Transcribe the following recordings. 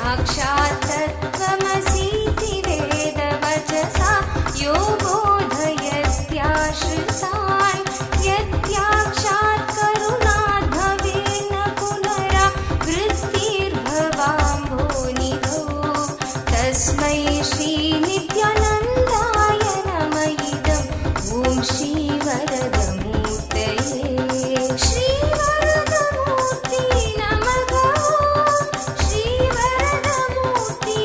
साक्षात् तत्त्वमसीति वेदवचसा यो बोधयत्याश्रितान् यत्याक्षात् करुणात् भवेन्न पुनरावृत्तिर्भवाम्भोनिधौ तस्मै श्रीनित्यानन्दाय नम इदम् ॐ श्रीवरदमूर्तये श्रीवरदमूर्ति नमः श्रीवरदमूर्ति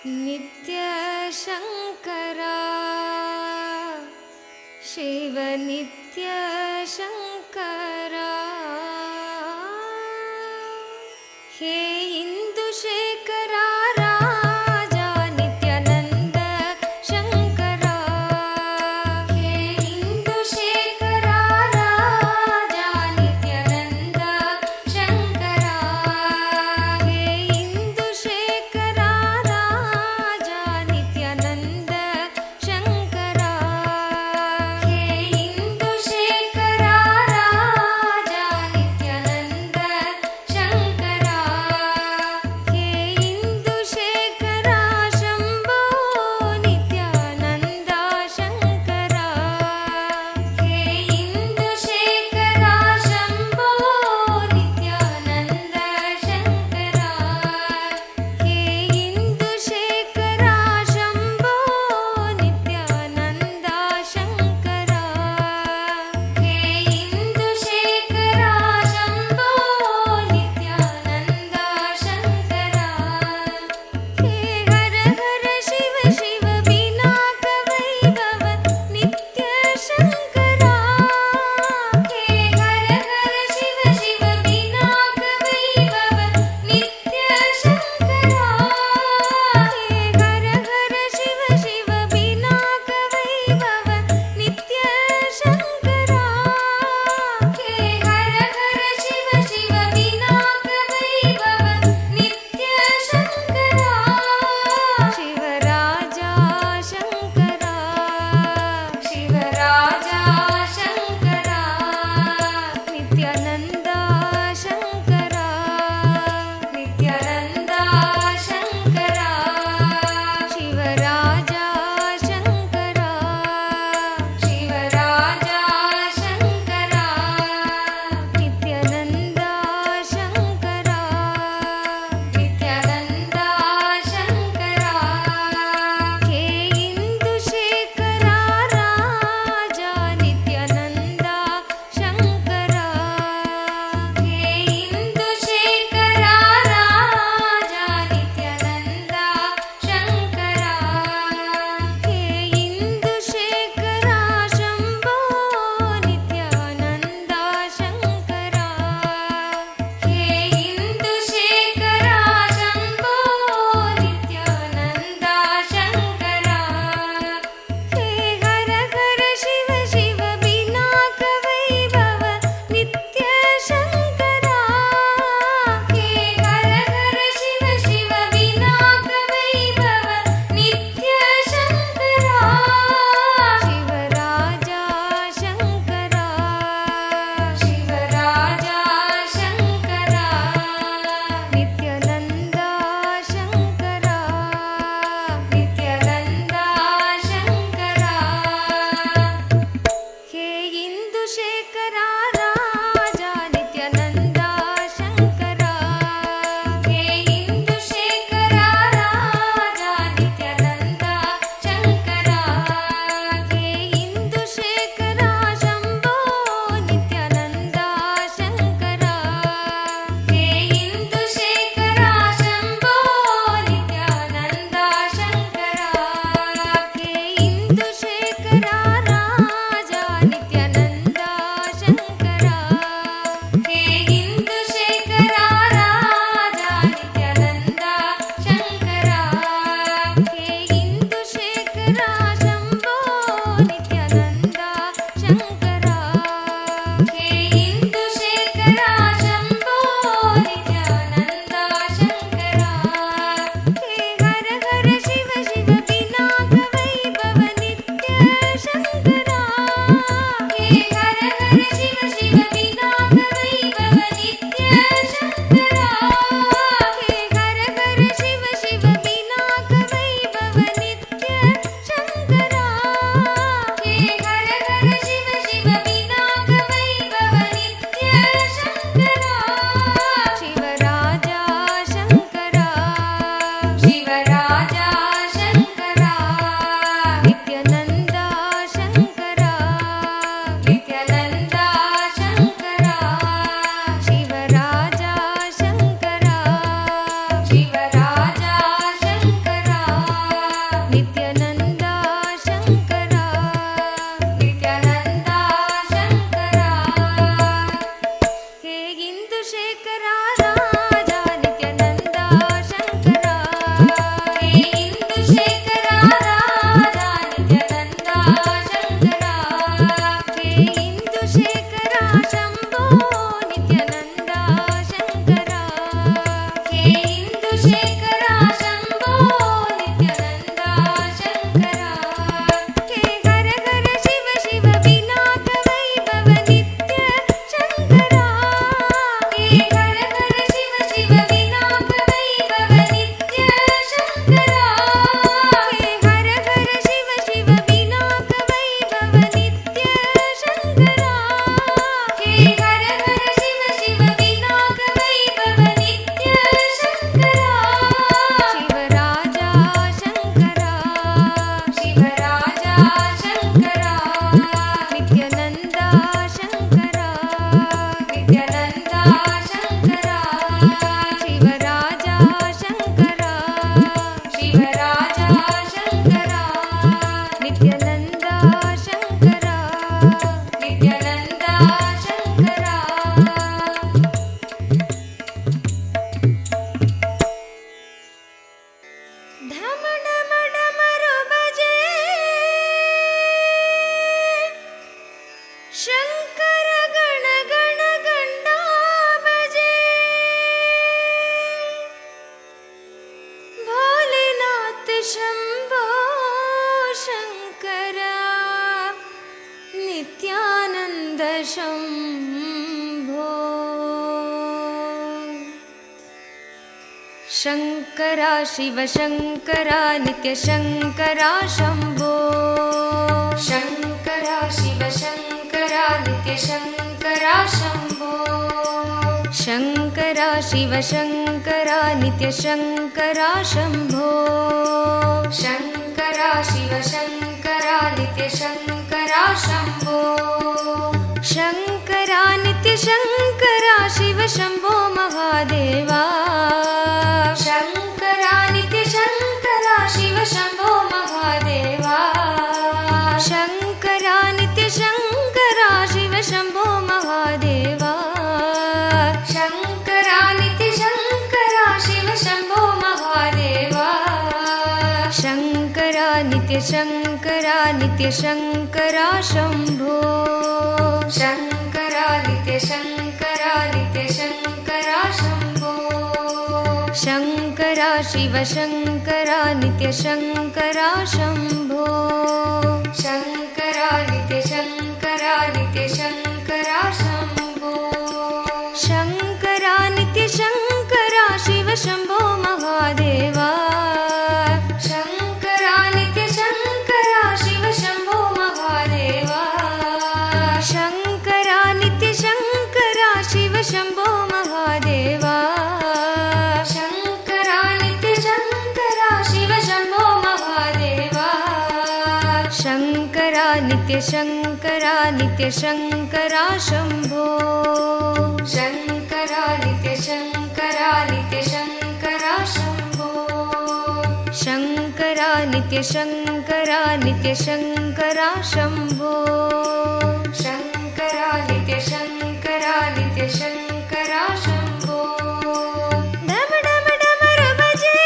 नित्य शंकरा शिव नित्य शंकरा हे इंदुशेखरा राजा नित्यानंद शंकरा हे इंदुशेखरा राजा नित्यानंद शंकरा हे इंदुशेखरा राजा नित्यानंद शंकरा हे इंदुशेखरा ಢಮ ಢಮ ಢಮರು ಬಜೆ ಶಂಕರ ಗಣ ಗಣ ಗಂಡ ಬಜೆ ಭೋಲೆನಾಥ ಶಂಭೋ ಶಂಕರ ನಿತ್ಯಾನಂದ ಶಂಭೋ ಶಂಕರ ಶಿವ ಶಂಕರ ನಿತ್ಯ ಶಂಕರ ಶಂಭೋ ಶಂಕರ ಶಿವ ಶಂಕರ ನಿತ್ಯ ಶಂಕರ ಶಂಭೋ ಶಂಕರ ಶಿವ ಶಂಕರ ನಿತ್ಯ ಶಂಕರ ಶಂಭೋ ಶಂಕರ ಶಿವ ಶಂಕರ ನಿತ್ಯ ಶಂಕರ ಶಂಭೋ ಶಂಕರ ನಿತ್ಯ ಶಂಕರ ಶಿವ ಶಂಭೋ ಮಹಾದೇವ ಶಂಕರ ನಿತ್ಯ ಶಂಕರ ಶಿವ ಶಂಭೋ ಮಹಾದೇವ ಶಂಕರ ನಿತ್ಯ ಶಂಕರ ಶಿವ ಶಂಭೋ ಮಹಾದೇವ ಶಂಕರ ನಿತ್ಯ ಶಂಕರ ಶಿವ ಶಂಭೋ ಮಹಾದೇವ ಶಂಕರ ನಿತ್ಯ ಶಂಕರ ನಿತ್ಯ ಶಂಕರ ಶಂಭೋ ಶಂಕರ ನಿತ್ಯ ಶಂಕರ ನಿತ್ಯ ಶಂಕರ ಶಂಭೋ ಶಂಕರ ಶಿವ ಶಂಕರ ನಿತ್ಯ ಶಂಕರ ಶಂಭೋ ಶಂಕರ ನಿತ್ಯ ಶಂಕರ ನಿತ್ಯ ಶಂಕರ ಶಂಭೋ ಶಂಕರ ನಿತ್ಯ ಶಂಕರ ಶಿವ ಶಂಭೋ ಮಹಾದೇವ ಶಂಕರ ನಿತ್ಯ ಶಂಕರ ಶಿವ ಶಂಭೋ ಮಹಾದೇವ ಶಂಕರ ನಿತ್ಯ ಶಂಕರ ಶಿವ ಶಂಭೋ ಮಹಾದೇವ ಶಂಕರ ನಿತ್ಯ ಶಂಕರ ಶಿವ ಶಂಭೋ ಮಹಾದೇವ ಶಂಕರ ನಿತ್ಯ ಶಂಕರ ನಿತ್ಯ ಶಂಕರ ಶಂಭೋ ಶಂಕರ ನಿತ್ಯ ಶಂಕರ ನಿತ್ಯ ಶಂಕರ ಶಂಭೋ ಶಂಕರ ನಿತ್ಯ ಶಂಕರ ನಿತ್ಯ ಶಂಕರ ಶಂಭೋ ಶಂಕರ ನಿತ್ಯ ಶಂಕರ ನಿತ್ಯ ಶಂಕರ ಶಂಭೋ ಢಮ ಢಮ ಢಮರು ಬಜೆ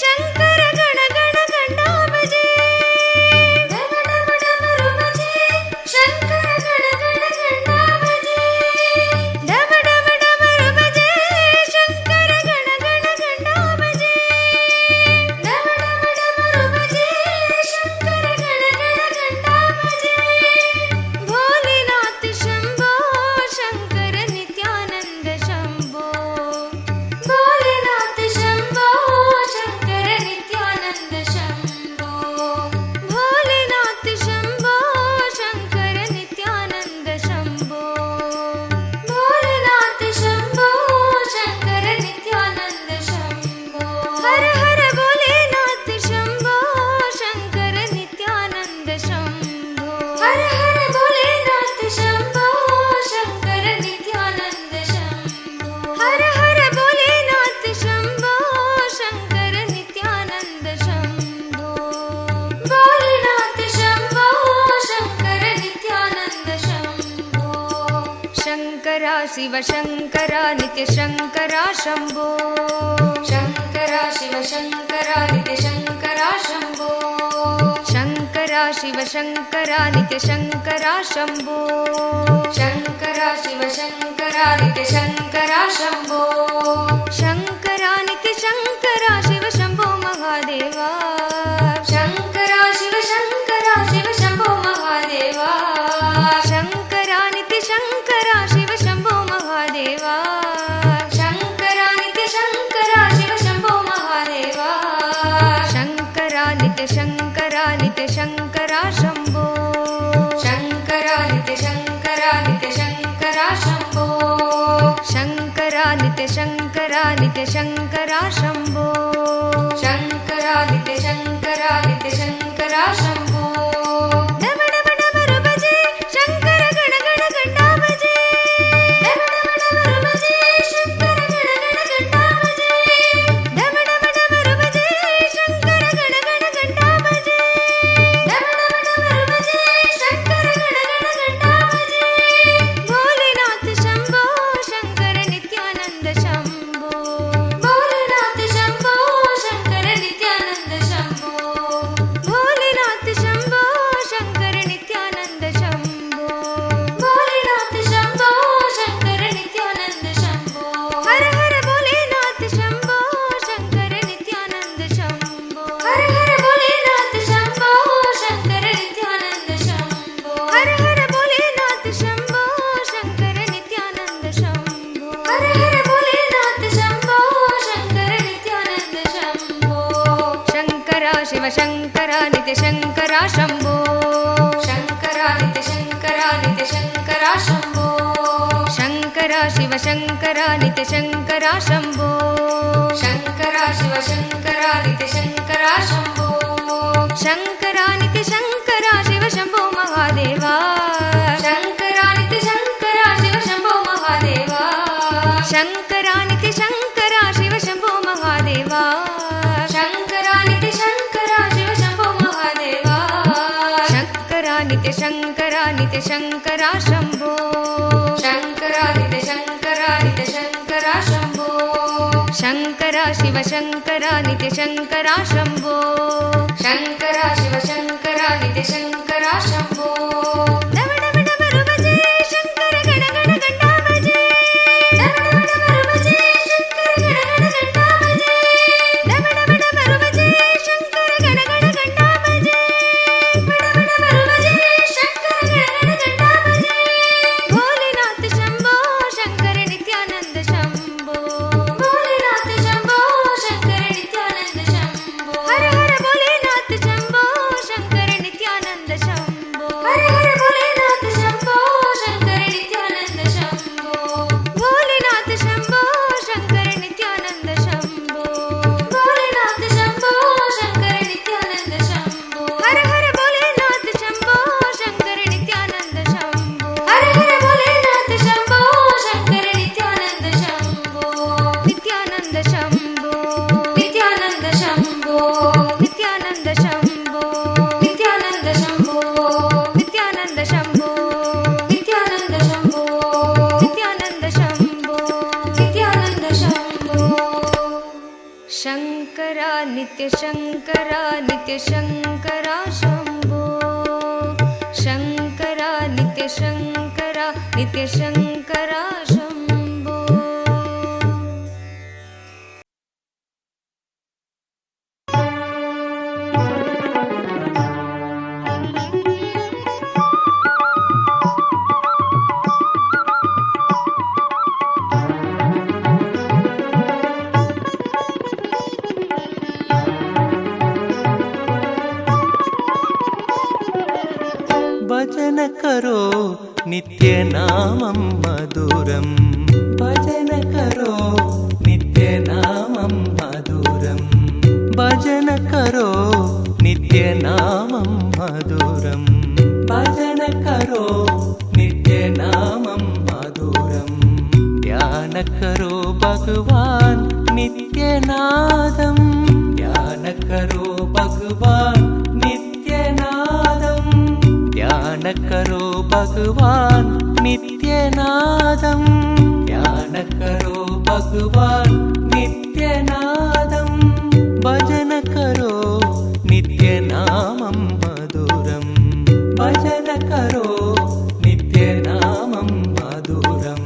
ಶಂಕರ ಗಣ ಗಣ ಗಂಡ ಬಜೆ ಢಮ ಢಮ ಢಮರು ಬಜೆ ಶಂಕರ ಗಣ ಗಣ ಗಂಡ ಬಜೆ ಢಮ ಢಮ ಢಮರು ಬಜೆ ಶಂಕರ ಗಣ ಗಣ ಗಂಡ ಬಜೆ ಢಮ ಢಮ ಢಮರು ಬಜೆ ಶಂಕರ ಗಣ ಗಣ ಗಂಡ ಬಜೆ ಭೋಲೆನಾಥ ಶಂಭೋ ಶಂಕರ ನಿತ್ಯಾನಂದ ಶಂಭೋ ಭೋಲೆನಾಥ ಶಂಭೋ ಶಂಕರ ನಿತ್ಯಾನಂದ ಶಂಭೋ ಭೋಲೆನಾಥ ಶಂಭೋ ಶಂಕರ ನಿತ್ಯಾನಂದ ಶಂಭೋ ಭೋಲೆನಾಥ ಶಂಭೋ ಶಂಕರ ನಿತ್ಯಾನಂದ ಶಂಭೋ ಹರ ಹರ ಭೋಲೆನಾಥ ಶಂಭೋ ಶಂಕರ ನಿತ್ಯಾನಂದ ಶಂಭೋ ಹರ ಹರ ಭೋಲೆನಾಥ ಶಂಭೋ ಶಂಕರ ನಿತ್ಯಾನಂದ ಶಂಭೋ ಹರ ಹರ ಭೋಲೆನಾಥ ಶಂಭೋ ಶಂಕರ ನಿತ್ಯಾನಂದ ಶಂಭೋ ಭೋಲೆನಾಥ ಶಂಭೋ ಶಂಕರ ನಿತ್ಯಾನಂದ ಶಂಭೋ ಶಂಕರ ಶಿವ ಶಂಕರ ನಿತ್ಯ ಶಂಕರ ಶಂಭೋ ಶಂಕರ ಶಿವ ಶಂಕರ ನಿತ್ಯ ಶಂಕರ ಶಂಭೋ ಶಂಕರ ಶಿವ ಶಂಕರ ನಿತ್ಯ ಶಂಕರ ಶಂಭೋ ಶಂಕರ ಶಿವ ಶಂಕರ ನಿತ್ಯ ಶಂಕರ ಶಂಭೋ ಶಂಕರ ನಿತ್ಯ ಶಂಕರ ಶಿವ ಶಂಭೋ ಮಹಾದೇವ ಶಂಕರ ಶಿವ ಶಂಕರ ಶಿವ ಶಂಭೋ ಮಹಾದೇವ ಶಂಕರ ನಿತ್ಯ ಶಂಕರ ಶಿವ ಶಂಭೋ ಮಹಾದೇವ ಶಂಕರ ನಿತ್ಯ ಶಂಕರ ಶಿವ ಶಂಭೋ ಮಹಾದೇವ ಶಂಕರ ನಿತ್ಯ ಶಂಕರ ನಿತ್ಯ ಶಂಕರ ಶಂಭೋ ಶಂಕರ ನಿತ್ಯ ಶಂಕರ ನಿತ್ಯ ಶಂಕರ ಶಂಭೋ ಶಂಕರ ನಿತ್ಯ ಶಂಕರ ನಿತ್ಯ ಶಂಕರ ಶಂಭೋ ಶಂಕರ ನಿತ್ಯ ಶಂಕರ ನಿತ್ಯ ಶಂಕರ ಶಂಭೋ ಢಮ ಢಮ ಢಮರು ಬಜೆ ಶಂಕರ ಗಣ ಗಣ ಗಂಡ ಬಜೆ ಢಮ ಢಮ ಢಮರು ಬಜೆ ಶಂಕರ ಗಣ ಗಣ ಗಂಡ ಬಜೆ ಢಮ ಢಮ ಢಮರು ಬಜೆ ಶಂಕರ ಗಣ ಗಣ ಗಂಡ ಬಜೆ ಢಮ ಢಮ ಢಮರು ಬಜೆ ಶಂಕರ ಗಣ ಗಣ ಗಂಡ ಬಜೆ ಭೋಲೆನಾಥ ಶಂಭೋ ಶಂಕರ ನಿತ್ಯಾನಂದ ಶಂಭೋ ಭೋಲೆನಾಥ ಶಂಭೋ ಶಂಕರ ನಿತ್ಯಾನಂದ शिवशङ्करा नित्यशङ्करा शम्भो शङ्करा नित्यशङ्करा नित्यशङ्करा शम्भो शङ्करा शिवशङ्करा नित्यशङ्करा शम्भो शङ्करा शिवशङ्करा नित्यशङ्करा शम्भो शङ्करा नित्यशङ्करा शिवशम्भो महादेवा शङ्करा नित्यशङ्करा शिवशम्भो महादेवा शङ्करा नित्यशङ्करा शिवशम्भो महादेवा शङ्करा नित्यशङ्करा शिवशम्भो महादेवा शङ्करा नित्यशङ्करा नित्यशङ्करा शम्भो शङ्करा नित्यशङ्करा नित्यशङ्करा शम्भो शङ्करा शिवशङ्करा नित्यशङ्करा शम्भो शङ्करा शिवशङ्करा नित्यशङ्करा शम्भो डम डम डमरु बजे शङ्कर गण गण घण्टा बजे डम डम डमरु बजे शङ्कर गण गण घण्टा बजे डम डम डमरु बजे शङ्कर गण गण घण्टा बजे डम डमरु बजे शङ्कर गण गण घण्टा बजे भोलेनाथ शम्भो शङ्कर नित्यानन्द शम्भो भोलेनाथ शम्भो शङ्कर नित्यानन्द शम्भो हर हर भोलेनाथ शम्भो शङ्कर नित्यानन्द शम्भो हर हर भोलेनाथ शम्भो शङ्कर नित्यानन्द शम्भो भोलेनाथ शम्भो शङ्कर नित्यानन्द शम्भो भोलेनाथ शम्भो शङ्कर नित्यानन्द शम्भो हर हर भोलेनाथ शम्भो शङ्कर नित्यानन्द शम्भो हर हर भोलेनाथ शम्भो शङ्कर नित्यानन्द शम्भो नित्यानन्द शम्भो नित्यानन्द शम्भो नित्यानन्द शम्भो नित्यानन्द शम्भो नित्यानन्द शम्भो नित्यानन्द शम्भो नित्यानन्द शम्भो नित्यानन्द शम्भो शङ्करा नित्यशङ्करा नित्यशङ्करा शम्भो शङ्करा नित्यशङ्करा नित्यशङ्करा शम्भो भजन करो नित्य नामं मधुरं भजन करो नित्य नामं मधुरं भजन करो नित्य नामं मधुरं भजन करो नित्य नामं मधुरं ध्यान करो भगवान नित्यनादं ध्यान करो भगवान नित्यनादं ध्यान करो भगवान नित्यनादं ध्यान करो भगवान नित्यनादं भजन करो नित्य नामं मधुरं भजन करो नित्य नामं मधुरं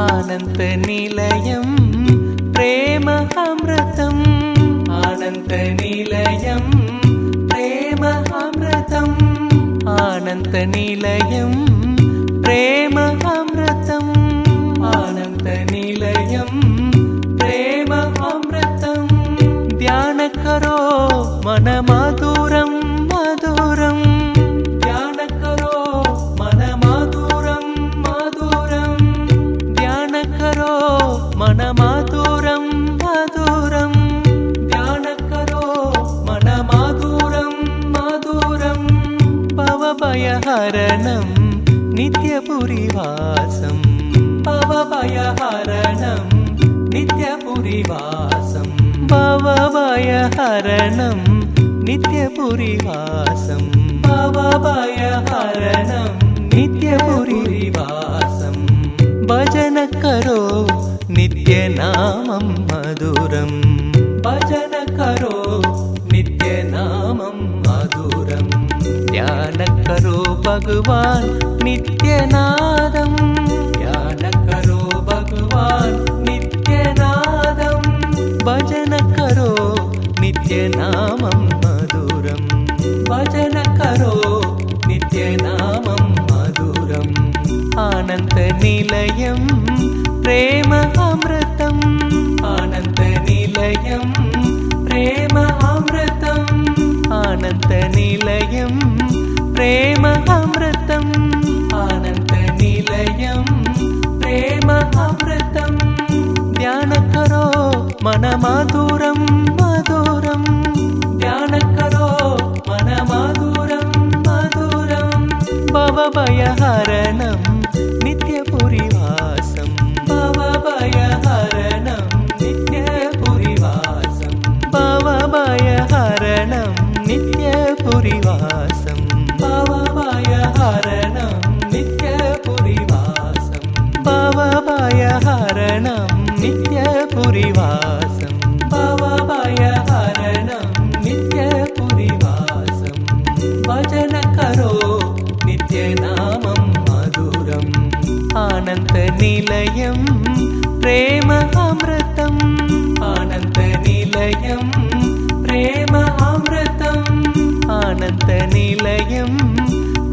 आनन्द निलयं प्रेम अमृतम् आनन्द निलयं प्रेम अमृतम् आनन्द निलयं प्रेम अमृतम् आनन्द निलयं प्रेम अमृतम् ध्यान करो मन मधुरं मधुरं ध्यान करो मन मधुरं मधुरं ध्यान करो मन मधुरं मधुरं ध्यान करो मन मधुरं मधुरं भवभयहरणं नित्यपुरीवासं भवभयहरणं नित्यपुरीवासं भवभयहरणं नित्यपुरीवासं भवभयहरणं नित्यपुरीवासं भजन करो नित्यनामं मधुरं भजन करो नित्यनामं मधुरं ध्यान करो भगवान नित्यनादं ध्यान करो भगवान नित्यनादं भजन करो नित्यनामं मधुरं भजन करो नित्यनामं मधुरम् आनन्द निलयं प्रेम अमृतम् आनन्द निलयं प्रेम अमृतम् प्रेम अमृतम् आनन्दनिलयम् प्रेम अमृतम् ध्यान करो मन मधुरं मधुरं ध्यान करो मन मधुरं मधुरं भवभयहरणं नित्यपुरिवासं भवभयहरणं नित्यपुरिवासं भवभयहरणं नित्यपुरिवासं भवभयहरणं नित्यपुरिवासं भवभयहरणं नित्यपुरिवासं भवभयहरणं नित्यपुरिवासं भजन करो नित्यनामं मधुरम् आनन्दनिलयं प्रेम अमृतम् आनन्दनिलयं प्रेम अमृतम् आनन्दनिलयं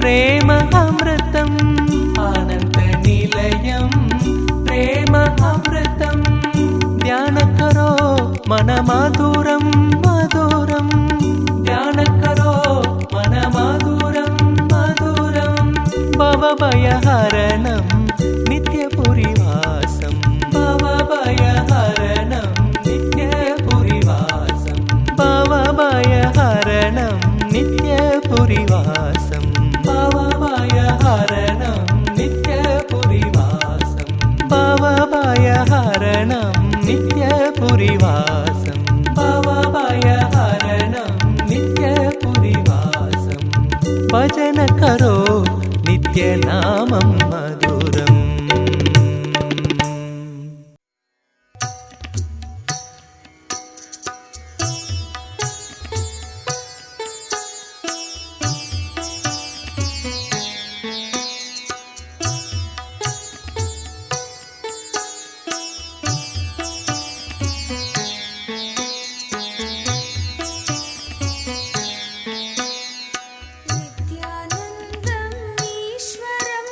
प्रेम अमृतम् आनन्दनिलयं प्रेम अमृतम् ध्यान करो मन मधुरं मधुरं ध्यान करो मन मधुरं मधुरं भवभयहरणं नित्यपुरिवासं भवभयहरणं नित्यपुरिवासं भवभयहरणं नित्यपुरिवासं भवभयहरणं नित्यपुरिवासं भवभयहरणं नित्यपुरिवासं भवभयहरणं नित्यपुरिवासं भजन करो नित्यनामं मधुरम् नित्यानन्दम् ईश्वरम्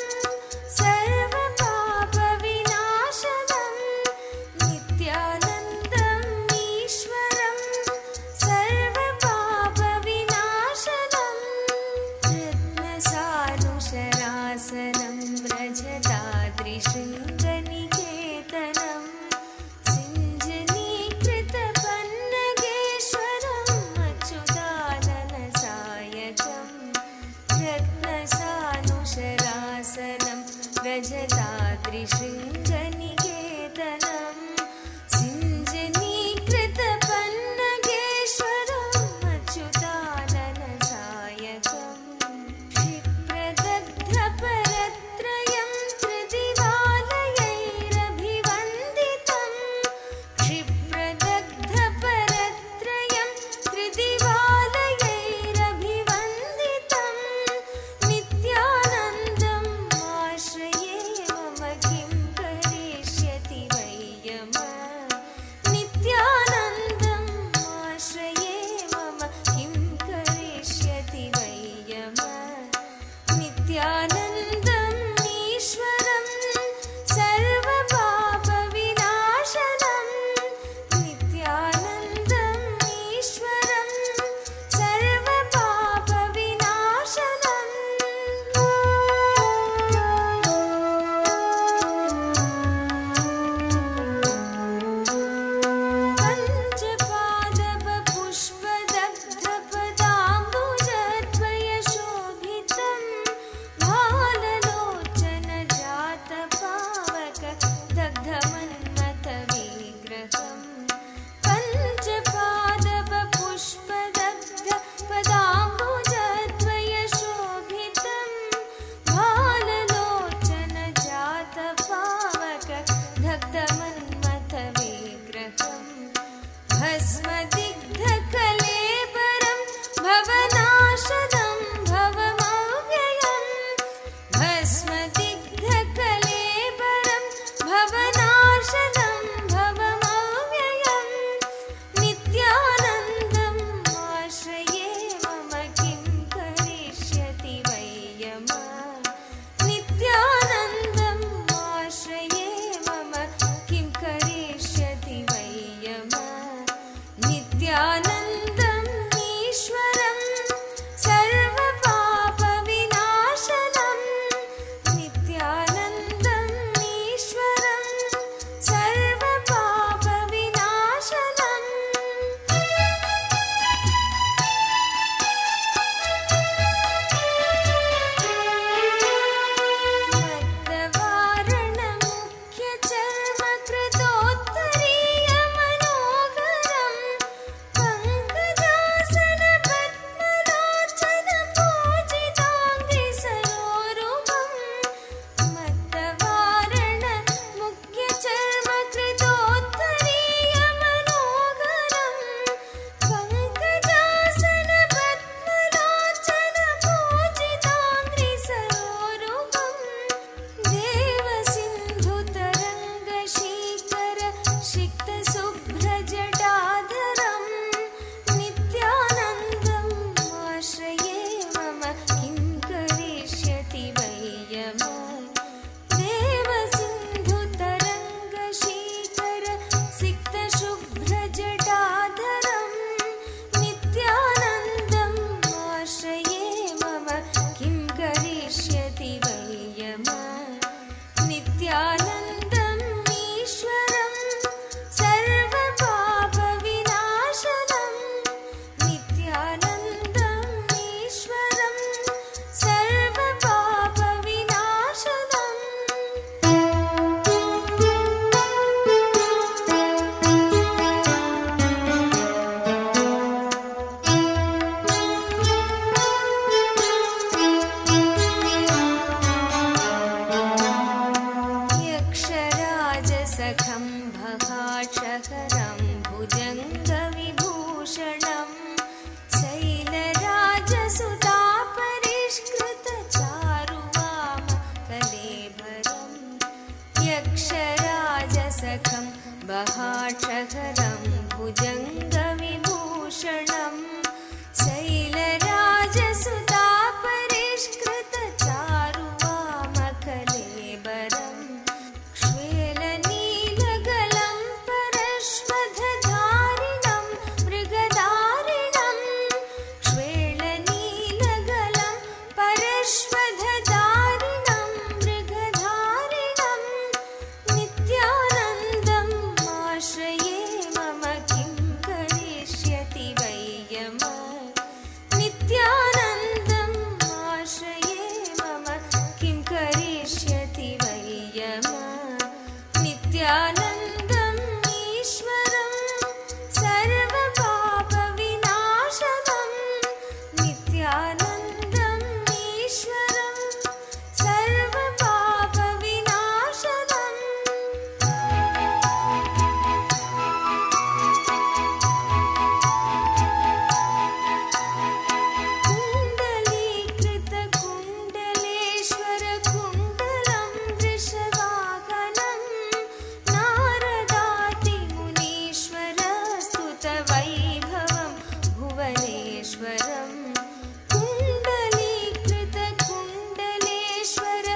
कुण्डलीकृतकुण्डलेश्वर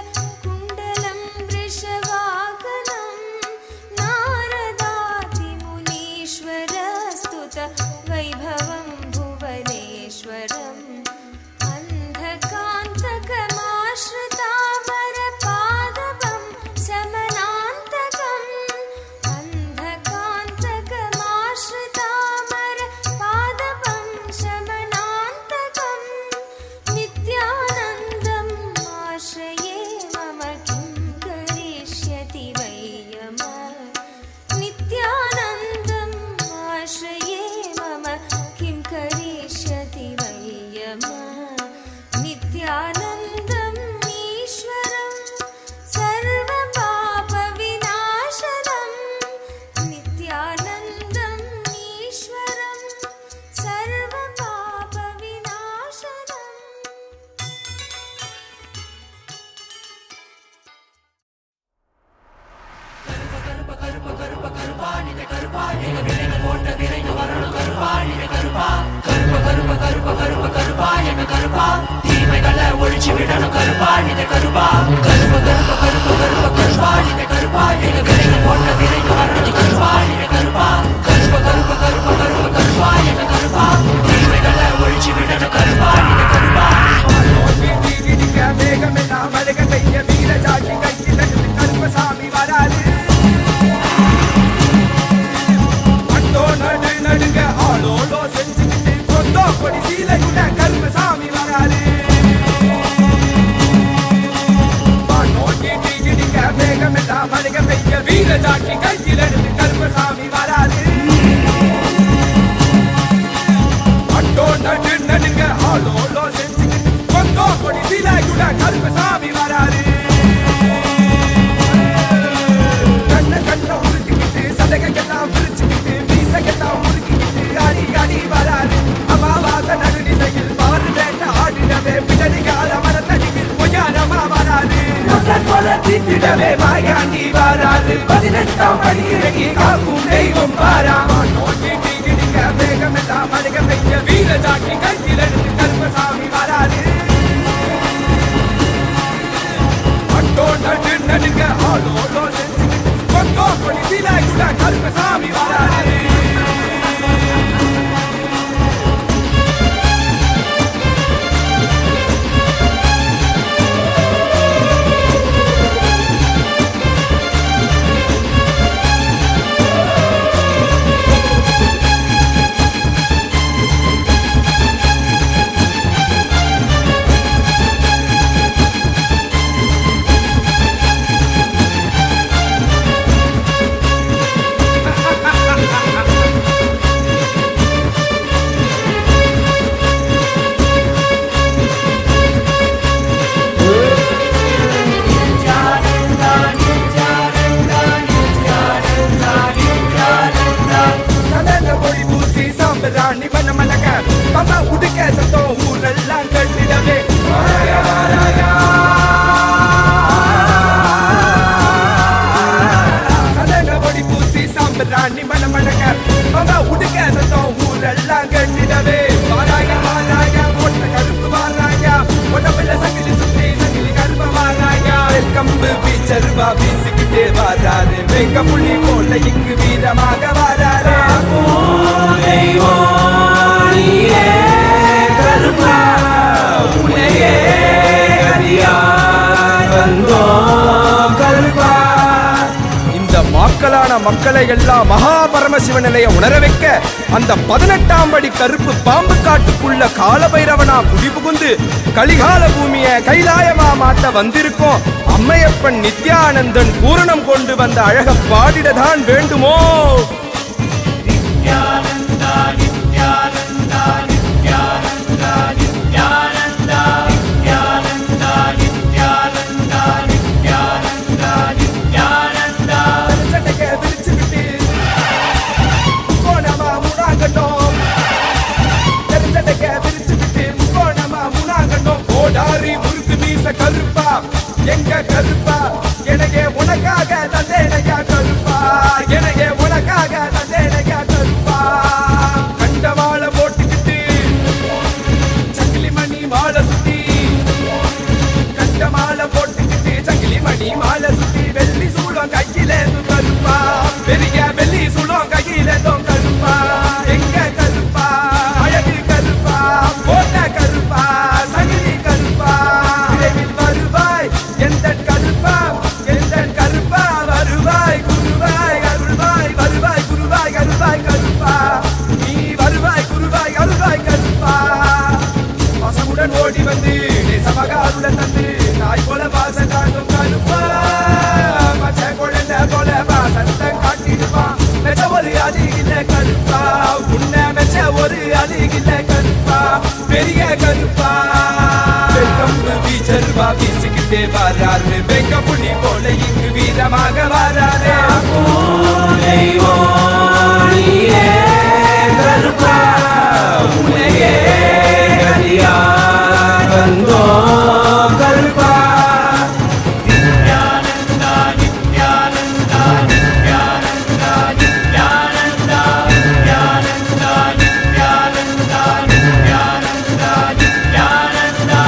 कुण्डलं वृषवाहनं नारदादिमुनीश्वर स्तुत वैभवं भुवनेश्वरम् अन्धकान्तकमाश्रितामरपादवं शमनान्तकम् अन्धकान्तकमाश्रितामरपादवं शमनान्तकम् नित्यानन्दम् आश्रये मम किं करिष्यति वै यमः नित्यानन्दम् आश्रये मम किं करिष्यति वै यमः नित्यानन्दम् ईश्वरं सर्वपापविनाशनं नित्यानन्दम् ईश्वरं सर्वपापविनाशनम् மக்களை எல்லாம் மகாபரமசிவன் நிலைய உணர வைக்க அந்த 18ஆம் படி கருப்பு பாம்பு காட்டுக்குள்ள காலபைரவனா குடிபுகுந்து கலிகால பூமிய கைலாயமா மாட்ட வந்திருக்கோம். அம்மையப்பன் நித்யானந்தன் பூரணம் கொண்டு வந்த அழக பாடிடதான் வேண்டுமோ? நித்யானந்தா நித்யானந்தா நித்யானந்தா நித்யானந்தா நித்யானந்தா நித்யானந்தா நித்யானந்தா நித்யானந்தா சட்டக்க விரிச்சு விட்டு கோணமா முடாங்கட்டும் சட்டக்க விரிச்சு விட்டு கோணமா முடாங்கட்டும். கோடாரி முறுக்கு மீச கருப்பா எங்க கருப்பா எனக்கு உனக்காக தந்தேனையா கருப்பா எனக்கு உனக்காக தந்தேனையா கருப்பா. கண்டவாள போட்டுக்கிட்டு முருகன் ஓடி வந்து சமகாருடன் தந்து நாய் போல பாச காட்டும் கருப்பா மச்ச குழந்தை போல பாசத்தை காட்டிடுவான் மெச்ச ஒரு அதிகில கருப்பா உன்னை மெச்ச ஒரு அதிகில கருப்பா பெரிய கருப்பா வெங்கம்பு வீச்சருவா வீசிக்கிட்டே வராரு வெங்க புலி போல இங்கு வீரமாக வராரு கருப்பா உன்னையே கரியா வந்தோ கருப்பா நித்யானந்தா நித்யானந்தா நித்யானந்தா நித்யானந்தா நித்யானந்தா நித்யானந்தா நித்யானந்தா நித்யானந்தா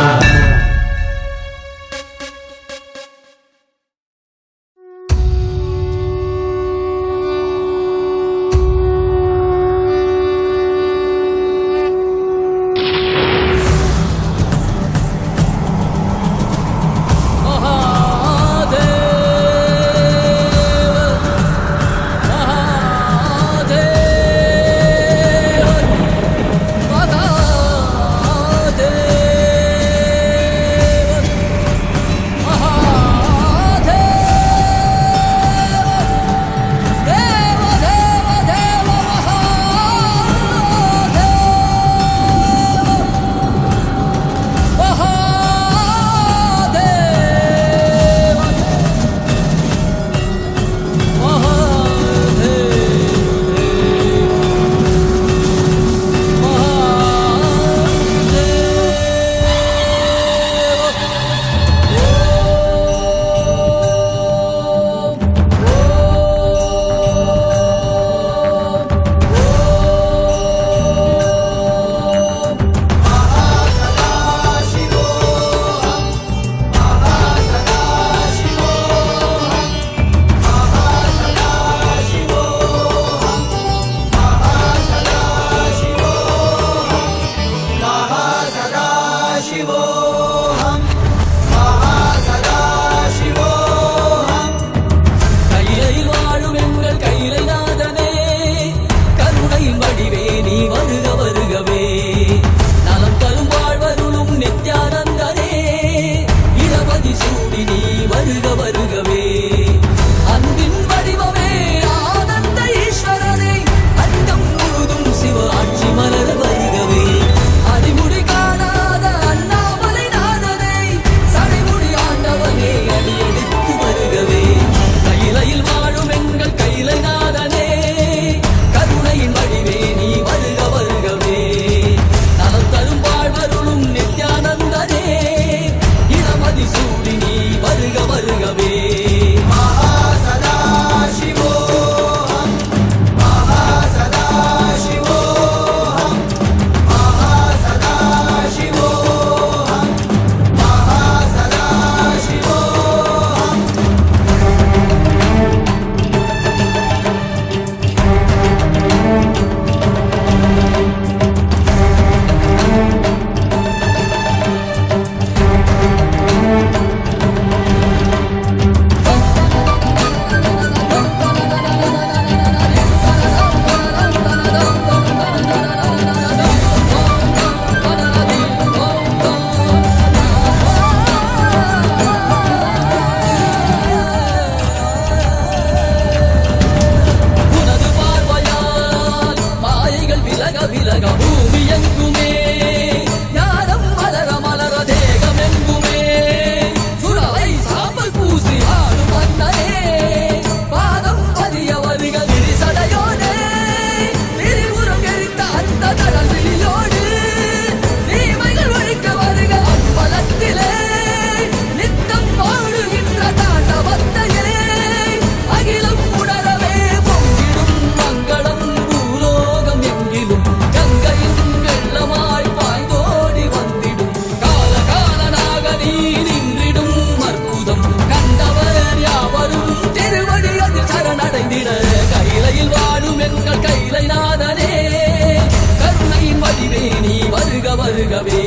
வருகவே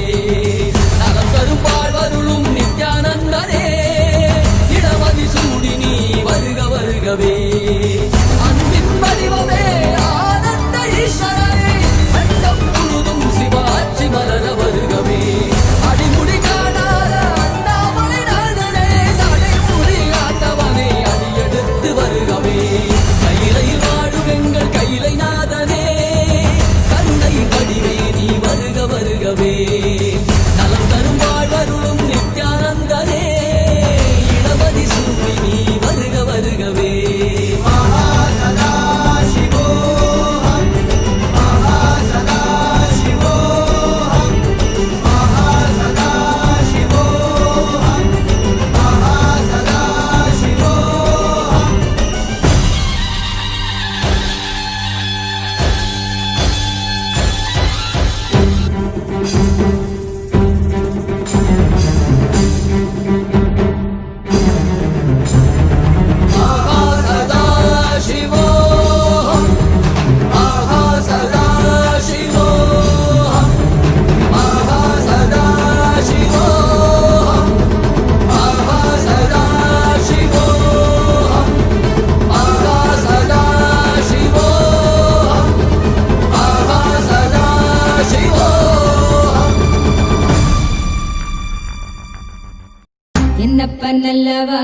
நலம் தரும் வாழ்வருளும் நித்யானந்தனே இடமதி சூடி நீ வருக வருகவே அன்பின் வடிவமே ஆனந்த ஈஸ்வரனே அண்டம் முழுதும் சிவாட்சி மலர வருகவே என்னப்பனல்லவா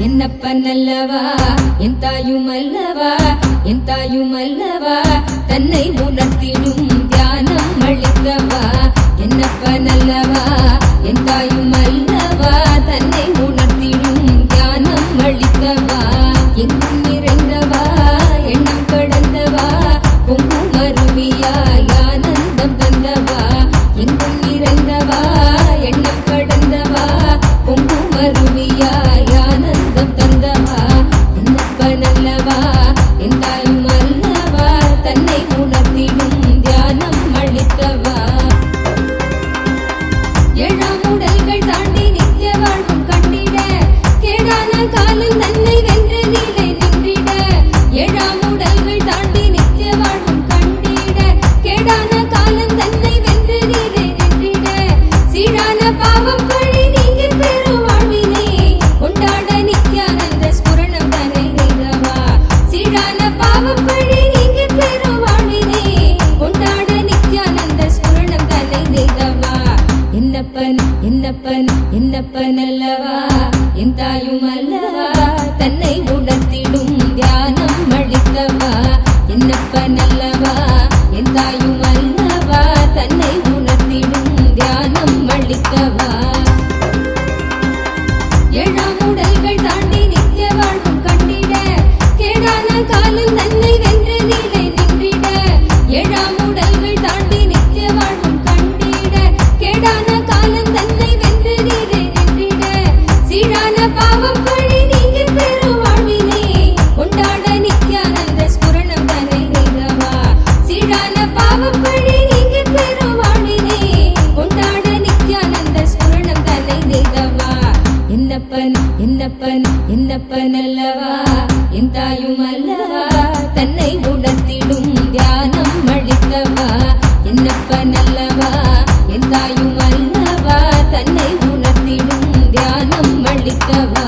என்னப்பனல்லவா என் தாயுமல்லவா என் தாயுமல்லவா தன்னை உணர்த்திடும் தியானம் அளித்தவா என்னப்பனல்லவா என் தாயுமல்லவா தன்னை உணர்த்திடும் தியானம் அளித்தவா எங்கும் நிறைந்தவா எண்ணம் கடந்தவா பொங்கும் அருவியாய் ஆனந்தம் தந்தவா எங்கும் நிறைந்தவா எண்ணம் கடந்தவா பொங்கும் அருவியாய் ஆனந்தம் தந்தவா என்னப்பனல்லவா என் தாயுமல்லவா தன்னை உணர்த்திடும் தியானம் அளித்தவா ஏழாம் உடல்கள் தாண்டி நித்திய வாழ்வும் கண்டிட கேடான காலம் தன்னை வென்று நீலை நின்றிட ஏழாம் உடல்கள் தாண்டி நித்திய வாழ்வும் கண்டிட கேடான காலம் தன்னை வென்று நீலை நின்றிட சீரான பாவம் பழி நீங்கி பெரும் வாழ்வினை கொண்டாட நித்யானந்த ஸ்புரணம் தன்னை நெய்தவா சீரான பாவம் பழி நீங்கி பெரும் வாழ்வினை கொண்டாட நித்யானந்த ஸ்புரணம் தன்னை நெய்தவா என்னப்பன் என்னப்பன் என்னப்பன் அல்லவா என் தாயும் அல்லவா தன்னை உணர்த்திடும் தியானம் அளித்தவா என்னப்பன் அல்லவா என் தாயும் அல்லவா தன்னை உணர்த்திடும் தியானம் அளித்தவா ஏழாம் உடல்கள் தாண்டி நித்திய வாழ்வும் கண்டிட கேடான காலம் தன்னை வென்று நீலை நின்றிட ஏழாம் உடல்கள் தாண்டி நித்திய வாழ்வும் கண்டிட கேடான காலம் தன்னை வென்று நீலை நின்றிட சீரான பாவம் பழி நீங்கி பெரும் வாழ்வினை கொண்டாட நித்யானந்த ஸ்புரணம் தன்னை நெய்தவா சீரான பாவம் பழி நீங்கி பெரும் வாழ்வினை கொண்டாட நித்யானந்த ஸ்புரணம் தன்னை நெய்தவா என்னப்பன் என்னப்பன் என்னப்பன் அல்லவா என் தாயும் அல்லவா தன்னை உணர்த்திடும் தியானம் அளித்தவா என்னப்பன் அல்லவா என் தாயும் அல்லவா தன்னை உணர்த்திடும் தியானம் அளித்தவா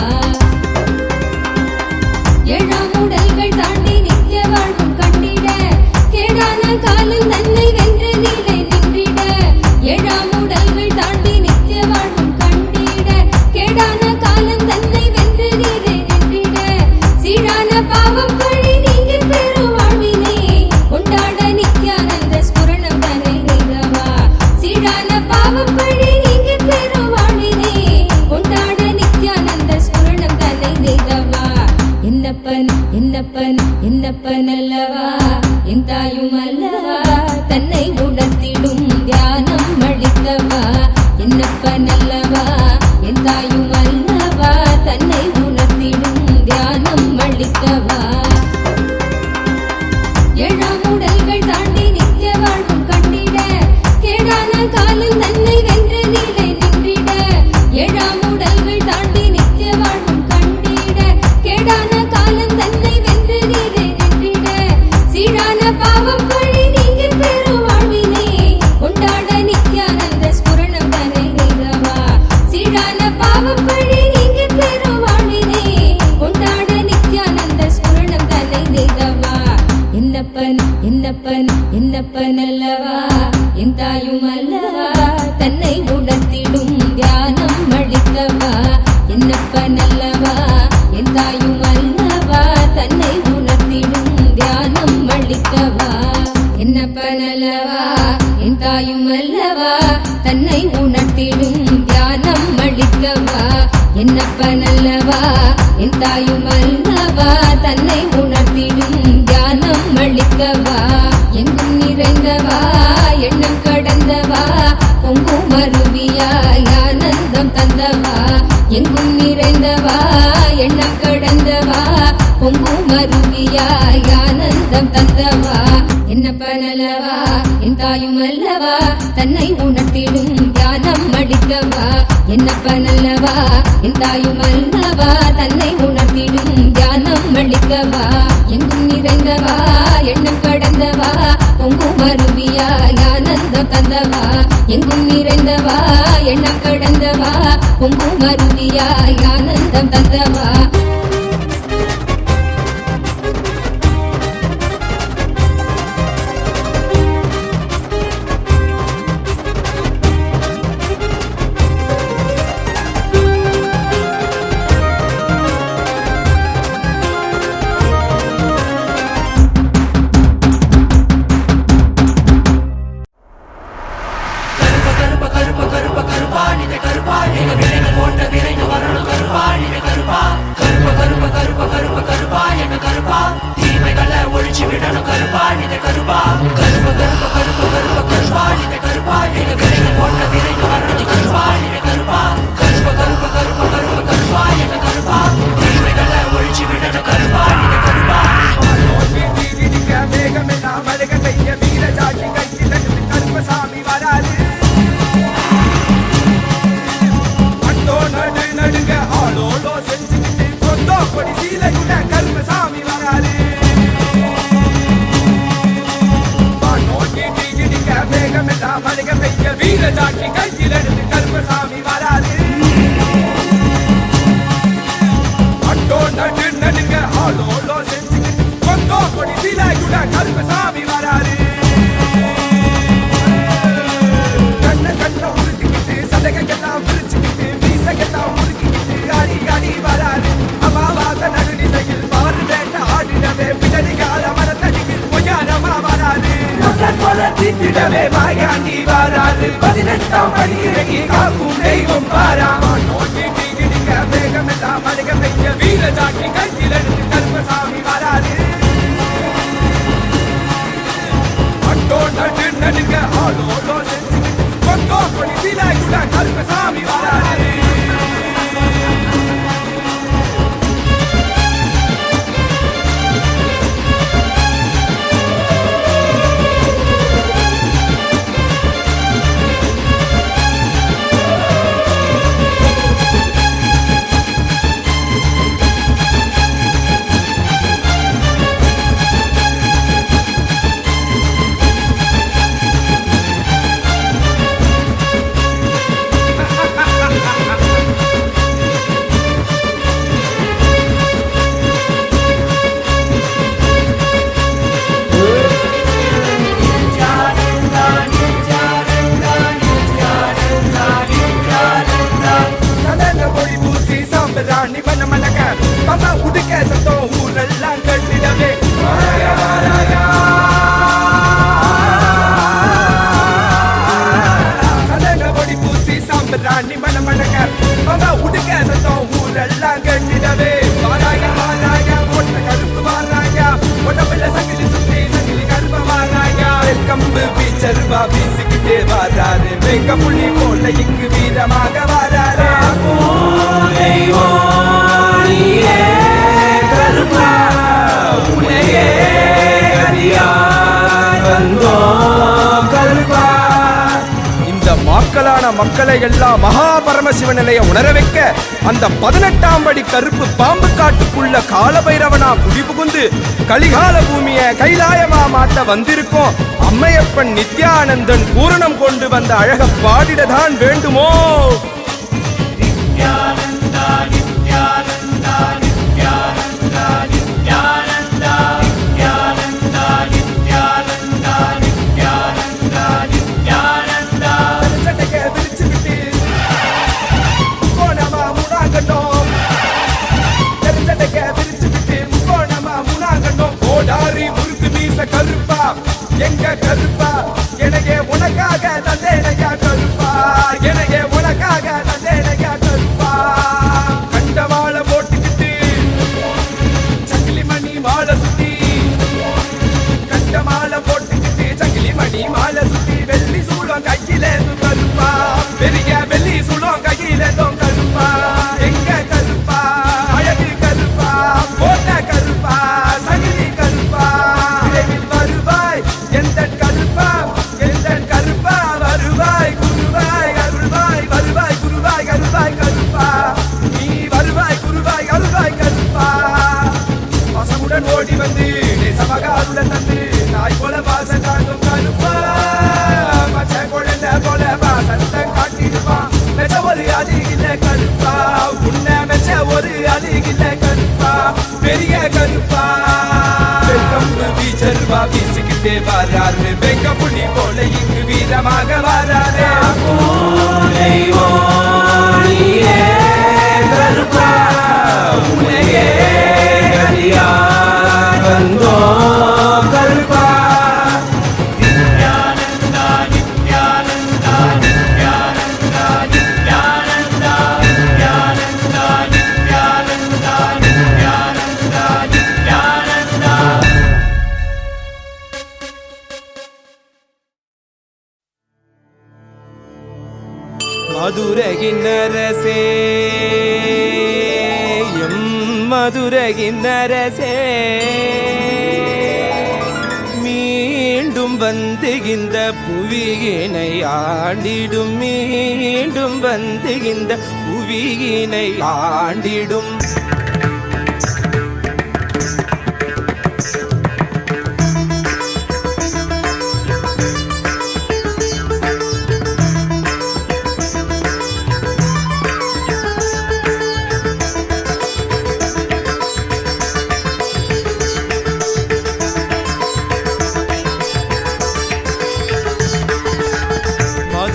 ஏழாம் உடல்கள் தாண்டி நித்திய வாழ்வும் கண்டிட கேடான காலம் தன்னை வென்று நீலை நின்றிட ஏழாம் உடல்கள் தாண்டி நித்திய வாழ்வும் கண்டிட கேடான காலம் தன்னை வென்று நீலை நின்றிட சீரான பாவம் பழி நீங்கி பெரும் வாழ்வினை கொண்டாட நித்யானந்த ஸ்புரணம் தன்னை நெய்தவா சீரான பாவம் பழி நீங்கி பெரும் வாழ்வினை கொண்டாட நித்யானந்த ஸ்புரணம் தன்னை நெய்தவா என்னப்பன் என்னப்பன் என்னப்பன் அல்லவா என் தாயும் அல்லவா தன்னை உணர்த்திடும் தியானம் அளித்தவா என்னப்பன் அல்லவா என் தாயும் அல்லவா தன்னை உணர்த்திடும் தியானம் அளித்தவா ஏழாம் உடல்கள் தாண்டி நித்திய வாழ்வும் கண்டிட கேடான காலம் தன்னை வென்று நீலை நின்றிட ஏழாம் உடல்கள் தாண்டி நித்திய வாழ்வும் கண்டிட கேடான காலம் தன்னை வென்று நீலை நின்றிட சீரான பாவம் பழி நீங்கி பெரும் வாழ்வினை கொண்டாட நித்யானந்த ஸ்புரணம் தன்னை நெய்தவா சீரான பாவம் பழி நீங்கி பெரும் வாழ்வினை கொண்டாட நித்யானந்த ஸ்புரணம் தன்னை நெய்தவா என்னப்பன் என்னப்பன் என்னப்பன் அல்லவா என் தாயும் அல்லவா தன்னை உணர்த்திடும் தியானம் அளித்தவா என்னப்பன் அல்லவா என் தாயும் அல்லவா தன்னை உணர்த்திடும் தியானம் அளித்தவா என்னப்பன் அல்லவா என் தாயும் அல்லவா தன்னை உணர்த்திடும் தியானம் அளித்தவா என்னப்பன் அல்லவா என் தாயும் அல்லவா தன்னை உணர்த்திடும் தியானம் அளித்தவா எங்கும் நிறைந்தவா எண்ணம் கடந்தவா பொங்கும் அருவியாய் ஆனந்தம் தந்தவா எங்கும் நிறைந்தவா எண்ணம் கடந்தவா பொங்கும் அருவியாய் ஆனந்தம் தந்தவா என்னப்பன் அல்லவா என் தாயும் அல்லவா தன்னை உணர்த்திடும் தியானம் அளித்தவா என்னப்பன் அல்லவா என் தாயும் அல்லவா தன்னை உணர்த்திடும் தியானம் அளித்தவா எங்கும் நிறைந்தவா எண்ணம் கடந்தவா பொங்கும் அருவியாய் ஆனந்தம் தந்தவா எங்கும் நிறைந்தவா எண்ணம் கடந்தவா பொங்கும் அருவியாய் ஆனந்தம் தந்தவா மக்களை எல்லாம் மகாபரமசிவன் நிலைய உணர வைக்க அந்த 18ஆம் படி கருப்பு பாம்பு காட்டுக்குள்ள காலபைரவனா குடிபுகுந்து கலிகால பூமிய கைலாயமா மாட்ட வந்திருக்கோம். அம்மையப்பன் நித்யானந்தன் பூரணம் கொண்டு வந்த அழக பாடிடதான் வேண்டுமோ? கருப்பா எங்க கருப்பா எனக்கே உனக்காக தந்தேனையா கருப்பா எனக்கே உனக்காக தந்தேனையா கருப்பா கண்ட மாலை போட்டுக்கிட்டு சங்கிலி மணி மாலை சுத்தி கண்ட மாலை போட்டுக்கிட்டு சங்கிலி மணி மாலை சுத்தி வெள்ளி சூளம் கையில கருப்பா பெரிய வெள்ளி சூளம் கையில கருப்பா எங்க கருப்பா அழகு கருப்பா போட்ட கருப்பா சங்கிலி கருப்பா வருவாய் எந்த கருப்பா எந்த கருப்பா வருவாய் குருவாய் அருள்வாய் வருவாய் குருவாய் அருள்வாய் கருப்பா நீ வருவாய் குருவாய் அருள்வாய் கருப்பா பசமுடன் ஓடி வந்து சமகாருடன் தந்து நாய் போல பாச காட்டும் கருப்பா மச்ச குழந்தை போல பாசத்தை காட்டிடுவான் மெச்ச ஒரு அருகில கருப்பா உன்னை மெச்ச ஒரு அருகில கருப்பா பெரிய கருப்பா வீச்சருவா வீசிக்கிட்டே வராரு வெங்க புலி போல இங்கு வீரமாக வராரு கருப்பா உனையே வந்தோ கருப்பா நித்யானந்தா நித்யானந்தா நித்யானந்தா மதுரகின்னரசே மதுரகின்னரசே மீண்டும் வந்து இந்த புவியினை ஆண்டிடும் மீண்டும் வந்து இந்த புவியினை ஆண்டிடும்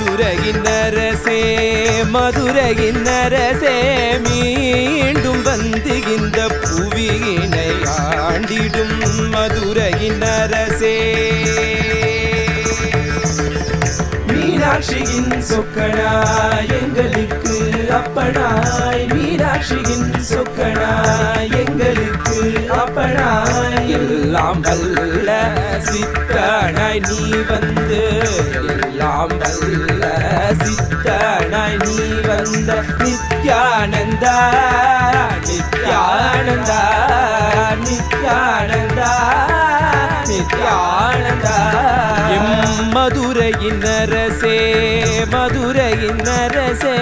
மதுரகின்னரசே மதுரகின்னரசே மீண்டும் வந்து இந்த புவியினை ஆண்டிடும் மதுரகின்னரசே மீனாட்சியின் சொக்கனாய் எங்களுக்கு அப்பனாய் மீனாட்சியின் சொக்கனாய் எங்களுக்கு அப்பனாய் எல்லாம் வல்ல சித்தனாய் நீ வந்து எல்லாம் வல்ல சித்தனாய் நீ வந்த நித்யானந்தா நித்யானந்தா நித்யானந்தா நித்யானந்தா மதுரையினரசே மதுரையினரசே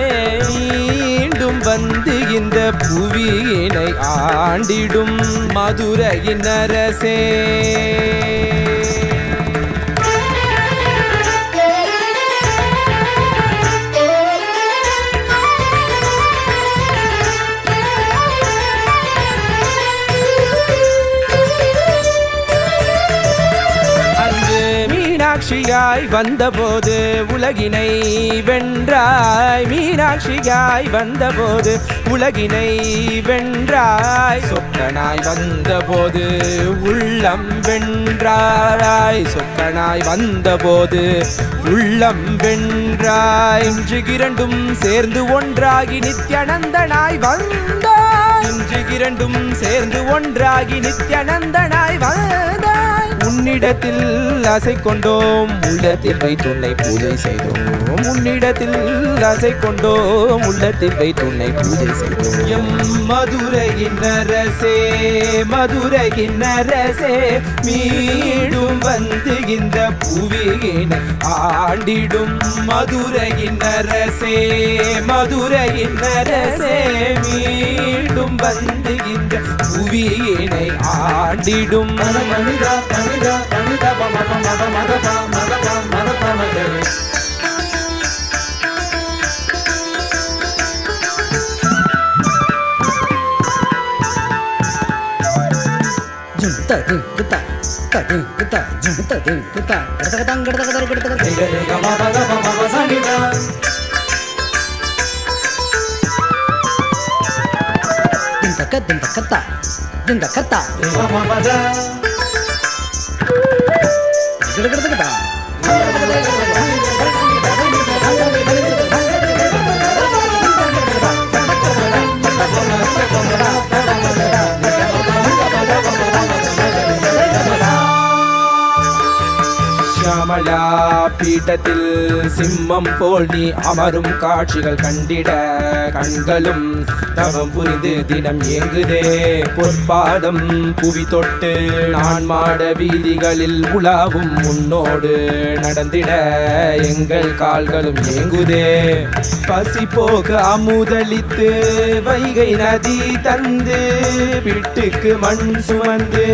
மீண்டும் வந்து இந்த புவியினை ஆண்டிடும் மதுரையினரசே மீனாட்சியாய் வந்தபோது உலகினை வென்றாய் மீனாட்சியாய் வந்தபோது உலகினை வென்றாய் சொக்கனாய் வந்தபோது உள்ளம் வென்றாய் சொக்கனாய் வந்தபோது உள்ளம் வென்றாய் இன்று இரண்டும் சேர்ந்து ஒன்றாகி நித்யானந்தனாய் வந்தாய் இன்று இரண்டும் சேர்ந்து ஒன்றாகி நித்யானந்தனாய் வந்தாய் உன்னிடத்தில் ஆசை கொண்டோம் உள்ளத்தில் வைத்துன்னை பூஜை செய்தோம் உன்னிடத்தில் ஆசை கொண்டோம் உள்ளத்தில் வைத்துன்னை பூஜை செய்தோம் எம் மதுரையினரசே மதுரையினரசே மீண்டும் வந்து இந்த புவியினை ஆண்டிடும் மதுரையினரசே மதுரையினரசே மீண்டும் வந்து இந்த புவியினை ஆண்டிடும் ஷியாமளா பீட்டத்தில் சிம்மம் போல் நீ அமரும் காட்சிகள் கண்டிட கண்களும் தவம் புரிந்து தினம் ஏங்குதே பொற்பாதம் புவி தொட்டு நான் மாட வீதிகளில் உலாவும் உன்னோடு நடந்திட எங்கள் கால்களும் ஏங்குதே பசி போக அமுதளித்து வைகை நதி தந்து வீட்டுக்கு மண் சுமந்து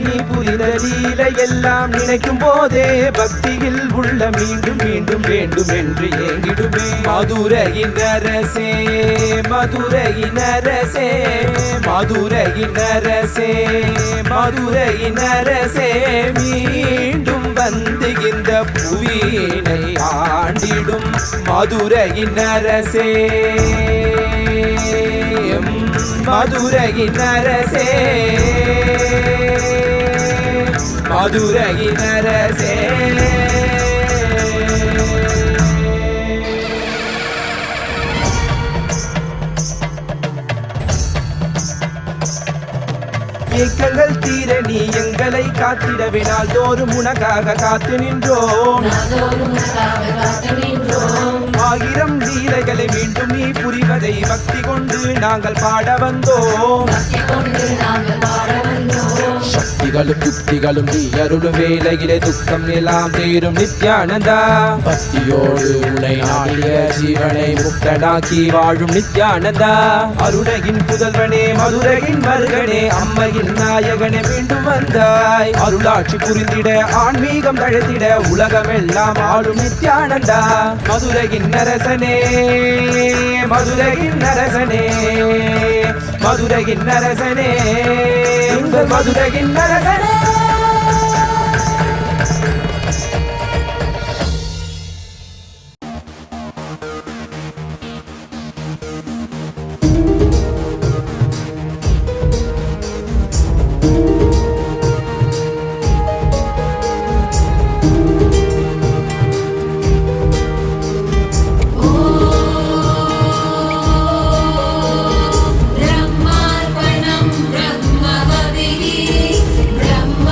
நீ புரிந்த லீலை எல்லாம் நினைக்கும் போதே பக்தியில் உள்ள மீண்டும் மீண்டும் வேண்டும் என்று ஏங்கிடுமே மதுரையினரசே மதுரையினரசே மதுரையினரசே மதுரையினரசே மீண்டும் வந்து இந்த புவியினை ஆண்டிடும் மதுரையினரசே மதுரையினரசே மதுரையினரசே ஏக்கங்கள் தீர நீ எங்களை காத்திடவே நாள்தோறும் உனக்காக காத்து நின்றோம். ஆயிரம் லீலைகளை மீண்டும் நீ புரிவதை பக்தி கொண்டு நாங்கள் பாட வந்தோம். சக்திகளும் யுக்திகளும் நீ அருளும் வேலையிலே துக்கம் எல்லாம் தீரும் நித்யானந்தா. பக்தியோடு உன்னை நாடிய ஜீவனை முக்தனாக்கி வாழும் நித்யானந்தா. அருணகின் புதல்வனே மதுரையின் மருகனே அம்மையின் நாயகனே மீண்டும் வந்தாய். அருளாட்சி புரிந்திட ஆன்மீகம் தழைத்திட உலகமெல்லாம் ஆளும் நித்யானந்தா. மதுரையின் அரசனே மதுரையின் அரசனே மதுரையின் அரசனே எங்கள் மதுரையின் அரசனே. ब्रह्मार्पणं ब्रह्महविः ब्रह्म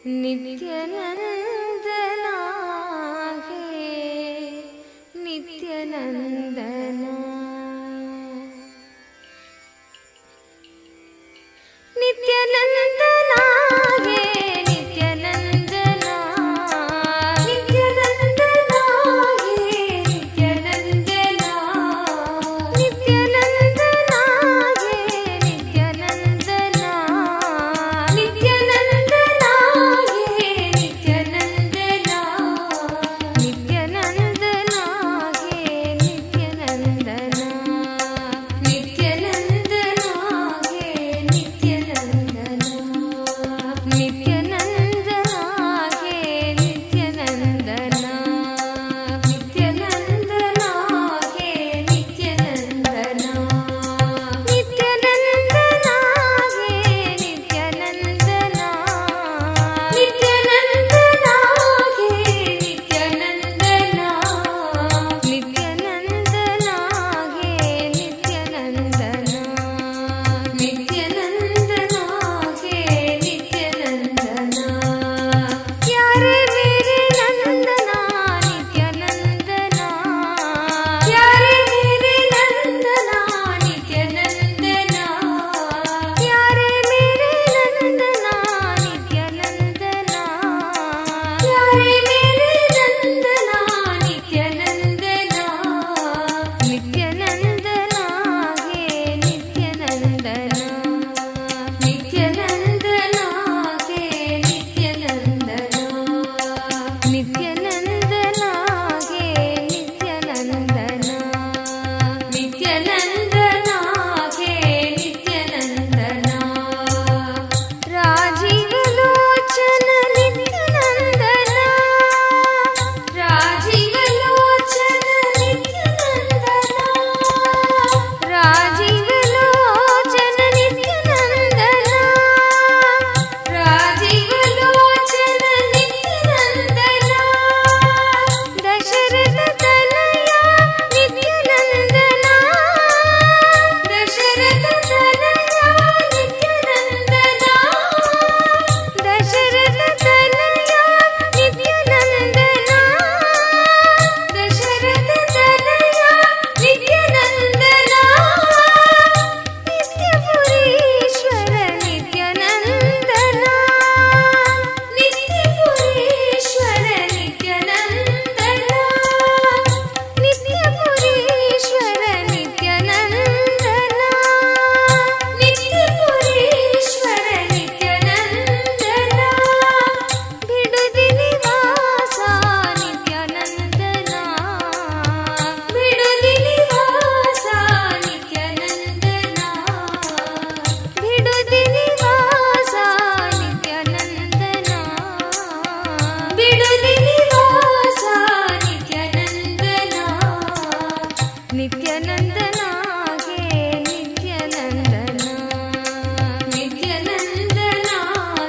नित्यनंदना हे नित्यनंदना नित्यनंदना हे नित्यनंदना नित्यनंदना हे नित्यनंदना नित्यनंदना हे नित्यनंदना नित्यनंदना हे नित्यनंदना नित्यनंदना हे नित्यनंदना नित्यनंदना हे नित्यनंदना नित्यनंदना हे नित्यनंदना नित्यनंदना हे नित्यनंदना नित्यनंदना हे नित्यनंदना नित्यनंदना हे नित्यनंदना नित्यानंदना हे नित्यानंदना नित्यानंदना हे नित्यानंदना प्यारे मेरे नंदना नित्यानंदना प्यारे मेरे नंदना नित्यानंदना प्यारे मेरे नंदना नित्यानंदना प्यारे मेरे नंदना नित्यानंदना नित्यानंदना हे नित्यानंदना नित्यानंदना हे नित्यानंदना नित्यानंदना हे नित्यानंदना नित्यानंदना हे नित्यानंदना राजीवलोचन नित्यानंदना राजीवलोचन नित्यानंदना राजीवलोचन नित्यानंदना राजीवलोचन नित्यानंदना दशरथ तनया नित्यानंदना दशरथ तनया नित्यानंदना दशरथ तनया नित्यानंदना दशरथ तनया नित्यानंदना नित्यपुरीश्वर नित्यानंदना नित्यपुरीश्वर नित्यानंदना नित्यपुरीश्वर नित्यानंदना नित्यपुरीश्वर नित्यानंदना बिडुदि निवासा नित्यानंदना बिडुदि निवासा नित्यानंदना बिडुदि निवासा नित्यानंदना बिडुदि निवासा नित्यानंदना नित्यानंदना हे नित्यानंदना नित्यानंदना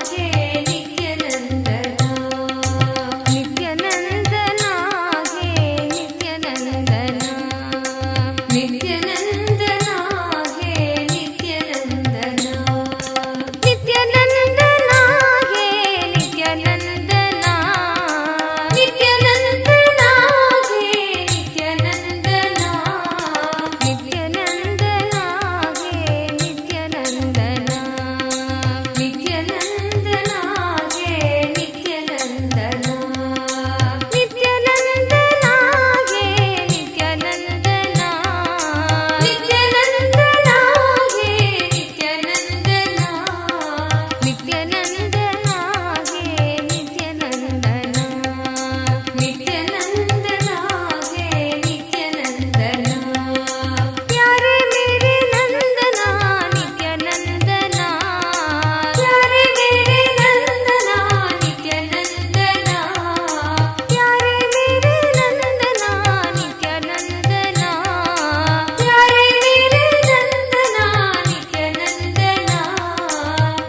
हे नित्यानंदना नित्यानंदना हे नित्यानंदना नित्यानंदना हे नित्यानंदना नित्यानंदना हे नित्यानंदना नित्यानंदना हे नित्यानंदना नित्यानंदना हे नित्यानंदना नित्यानंदना हे नित्यानंदना नित्यानंदना हे नित्यानंदना नित्यानंदना हे नित्यानंदना नित्यानंदना हे नित्यानंदना नित्यानंदना हे नित्यानंदना प्यारे मेरे नंदना नित्यानंदना प्यारे मेरे नंदना नित्यानंदना प्यारे मेरे नंदना नित्यानंदना प्यारे मेरे नंदना नित्यानंदना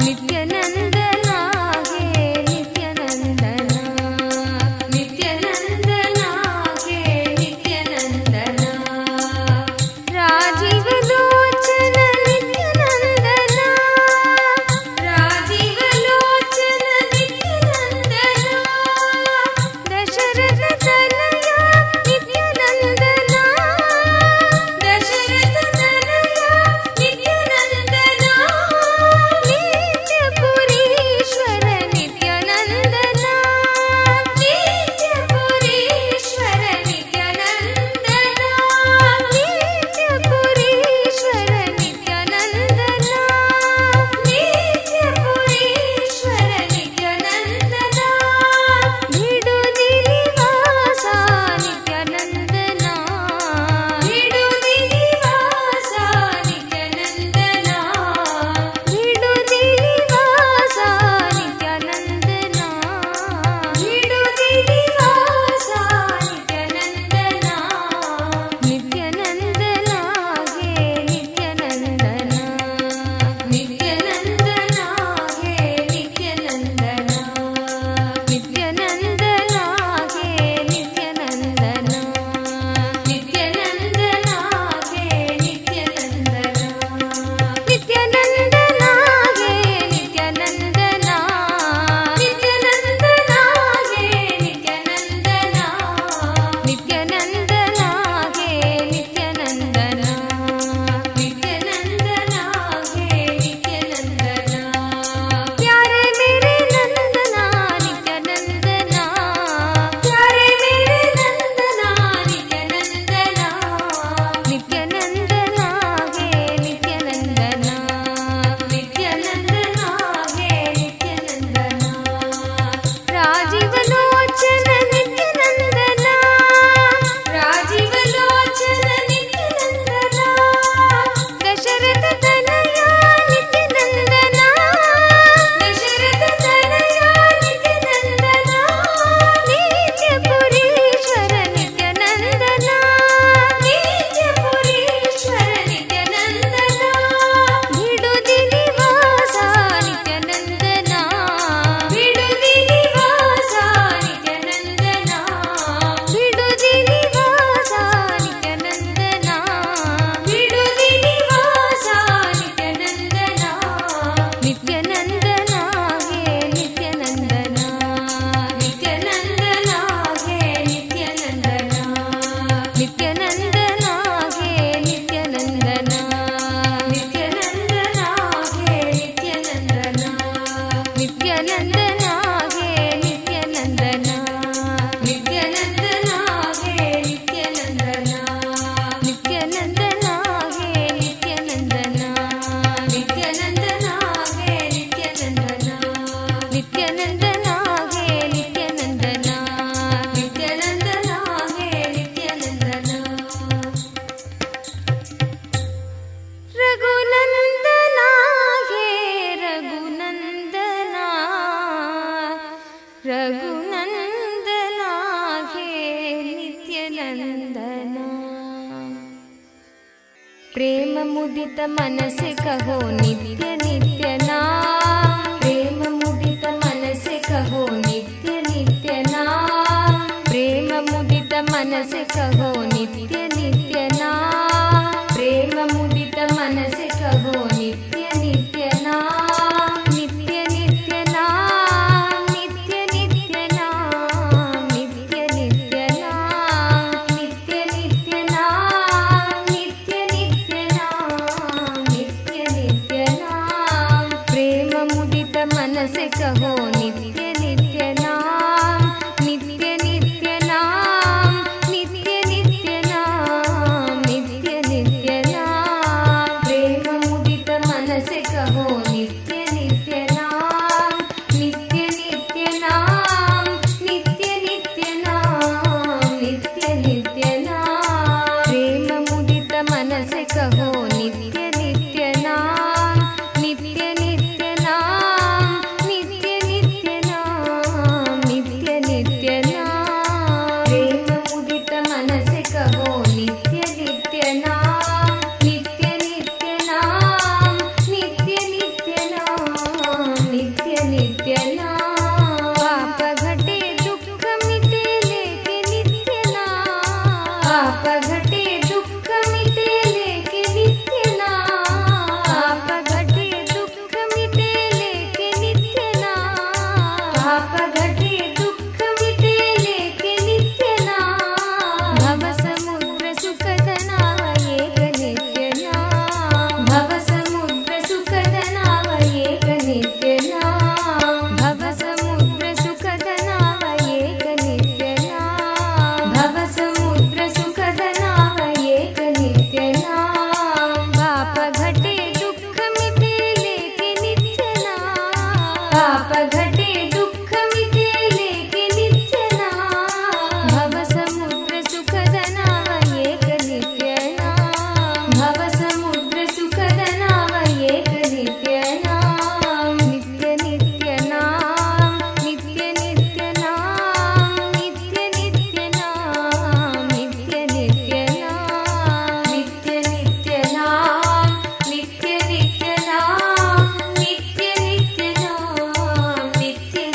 नित्यानंदना ರಘುನಂದನ ಹೇ ನಿತ್ಯನಂದನ प्रेम मुदित मन से कहो नित्य नित्य नाम प्रेम मुदित मन से कहो नित्य नित्य नाम प्रेम मुदित मन से कहो नित्य नित्य नाम प्रेम मुदित मन से कहो नित्य नित्य नाम नित्य नित्य नाम नित्य नित्य नाम नित्य नित्य नाम नित्य नित्य नाम नित्य नित्य नाम नित्य नित्य नाम प्रेम मुदित मन से कहो नित्य नित्य नाम नित्य नित्य नाम नित्य नित्य नाम नित्य नित्य नाम प्रेम मुदित मन से कहो नित्य नित्य नाम नित्य नित्य नाम नित्य नित्य नाम नित्य नित्य नाम प्रेम मुदित मन से कहो नित्य नित्य नाम नित्य नित्य नाम नित्य नित्य नाम नित्य नित्य नाम प्रेम मुदित मन से कहो नित्य नित्य नाम नित्य नित्य नाम नित्य नित्य नाम नित्य नित्य नाम पाप घटे दुख मिटे लेके नित्य नाम पाप घटे दुख मिटे लेके नित्य नाम पाप घटे दुख मिटे लेके नित्य नाम पाप घटे दुख मिटे लेके नित्य नाम भव समुद्र सुखद नाव एक नित्य नाम भव समुद्र सुखद नाव एक नित्य नाम भव समुद्र सुखद नाव एक नित्य नाम भव समुद्र सुखद नाव एक नित्य नाम पाप घटे दुख मिटे लेके नित्य नाम पाप घटे दुख मिटे लेके नित्य नाम भव समुद्र सुखद नाव एक नित्य नाम भव समुद्र सुखद नाव एक नित्य नाम नित्य नित्य नाम नित्य नित्य नाम नित्य नित्य नाम नित्य नित्य नाम नित्य नित्य नाम नित्य नित्य नाम नित्य नित्य नाम नित्य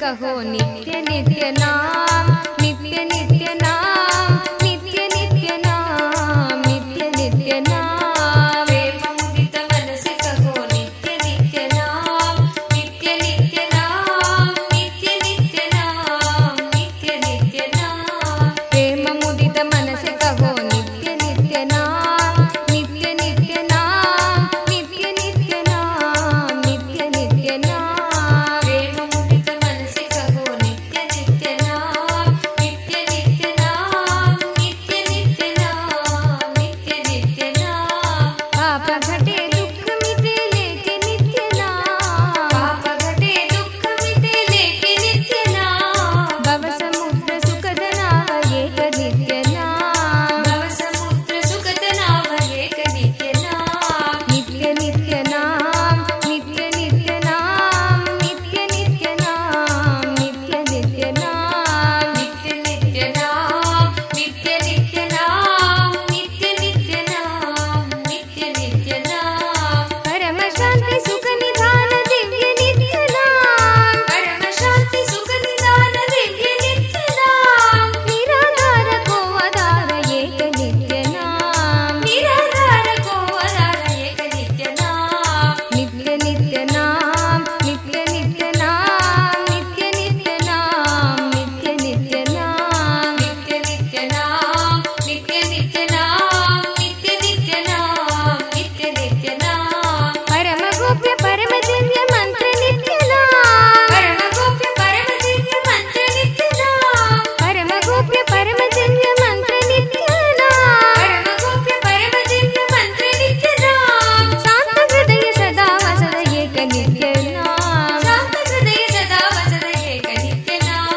कहो नित्य नित्य नाम, नित्य नित्य नाम, नित्य नित्य नाम, नित्य नित्य नाम। प्रेम मुदित मन से कहो नित्य नित्य नाम, नित्य नित्य नाम, नित्य नित्य नाम, नित्य नित्य नाम। प्रेम मुदित मन से कहो नित्य नित्य नाम, नित्य नित्य नाम, नित्य नित्य नाम, नित्य नित्य नाम। प्रेम मुदित मन से कहो नित्य नित्य नाम, नित्य नित्य नाम, नित्य नित्य नाम, नित्य नित्य नाम। पाप घटे दुख मिटे लेके नित्य नाम, पाप घटे दुख मिटे लेके नित्य नाम। भव समुद्र सुखद नाव एक नित्य नाम, भव समुद्र सुखद नाव एक नित्य नाम। नित्य नित्य नाम, नित्य नित्य नाम, नित्य नित्य नाम, नित्य नित्य नाम, नित्य नित्य नाम, नित्य नित्य नाम, नित्य नित्य नाम, नित्य नित्य नाम। परम शांति सुख निधान दिव्य नित्य नाम, परम शांति सुख निधान दिव्य नित्य नाम। निराधार को आधार एक नित्य नाम, निराधार को आधार एक नित्य नाम। नित्य नित्य नाम, नित्य नित्य नाम, नित्य नित्य नाम, नित्य नित्य नाम, नित्य नित्य नाम, नित्य नित्य नाम, नित्य नित्य नाम, नित्य नित्य नाम। परम गोप्य परम दिव्य मंत्र नित्य नाम, परम गोप्य परम दिव्य मंत्र नित्य नाम। परम गोप्य परम दिव्य मंत्र नित्य नाम, परम गोप्य परम दिव्य मंत्र नित्य नाम। शांत हृदय सदा वसद एक नित्य नाम, शांत हृदय सदा वसद एक नित्य नाम।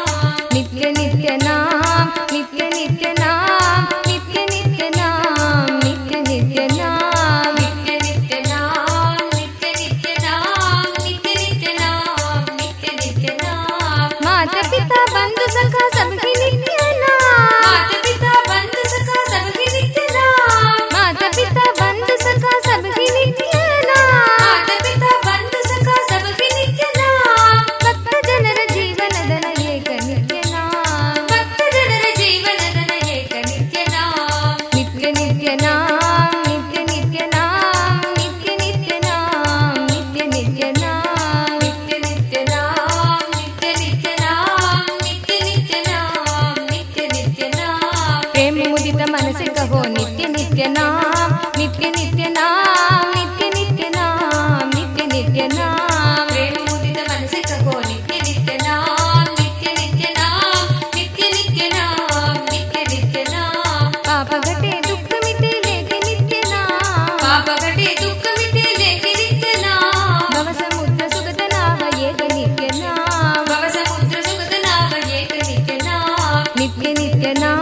नित्य नित्य नाम, नित्य नित्य नाम, नित्य नित्य नाम, नित्य नित्य नाम, नित्य नित्य नाम, नित्य नित्य नाम, नित्य नित्य नाम, नित्य नित्य नाम। माता पिता बंधु सखा सबके नित्य नाम, माता पिता बंधु सखा सबके नित्य नाम। माता पिता बंधु सखा सबके नित्य नाम, माता पिता बंधु सखा सबके नित्य नाम। भक्त जनर जीवन धन एक नित्य नाम, भक्त जनर जीवन धन एक नित्य नाम। नित्य नित्य नाम, नित्य नित्य नाम, नित्य नित्य नाम, नित्य नित्य नाम, नित्य नित्य नाम, नित्य नित्य नाम, नित्य नित्य नाम, नित्य नित्य नाम। प्रेम मुदित मन से कहो नित्य नित्य नाम, नित्य नित्य नाम, नित्य नित्य नाम, नित्य नित्य नाम। प्रेम मुदित मन से कहो नित्य नित्य नाम, नित्य नित्य नाम, नित्य नित्य नाम, नित्य नित्य नाम। पाप घटे दुख मिटे लेके नित्य नाम, पाप घटे दुख मिटे लेके नित्य नाम। भव समुद्र सुखद नाव एक नित्य नाम, भव समुद्र सुखद नाव एक नित्य नाम। नित्य नित्य नाम,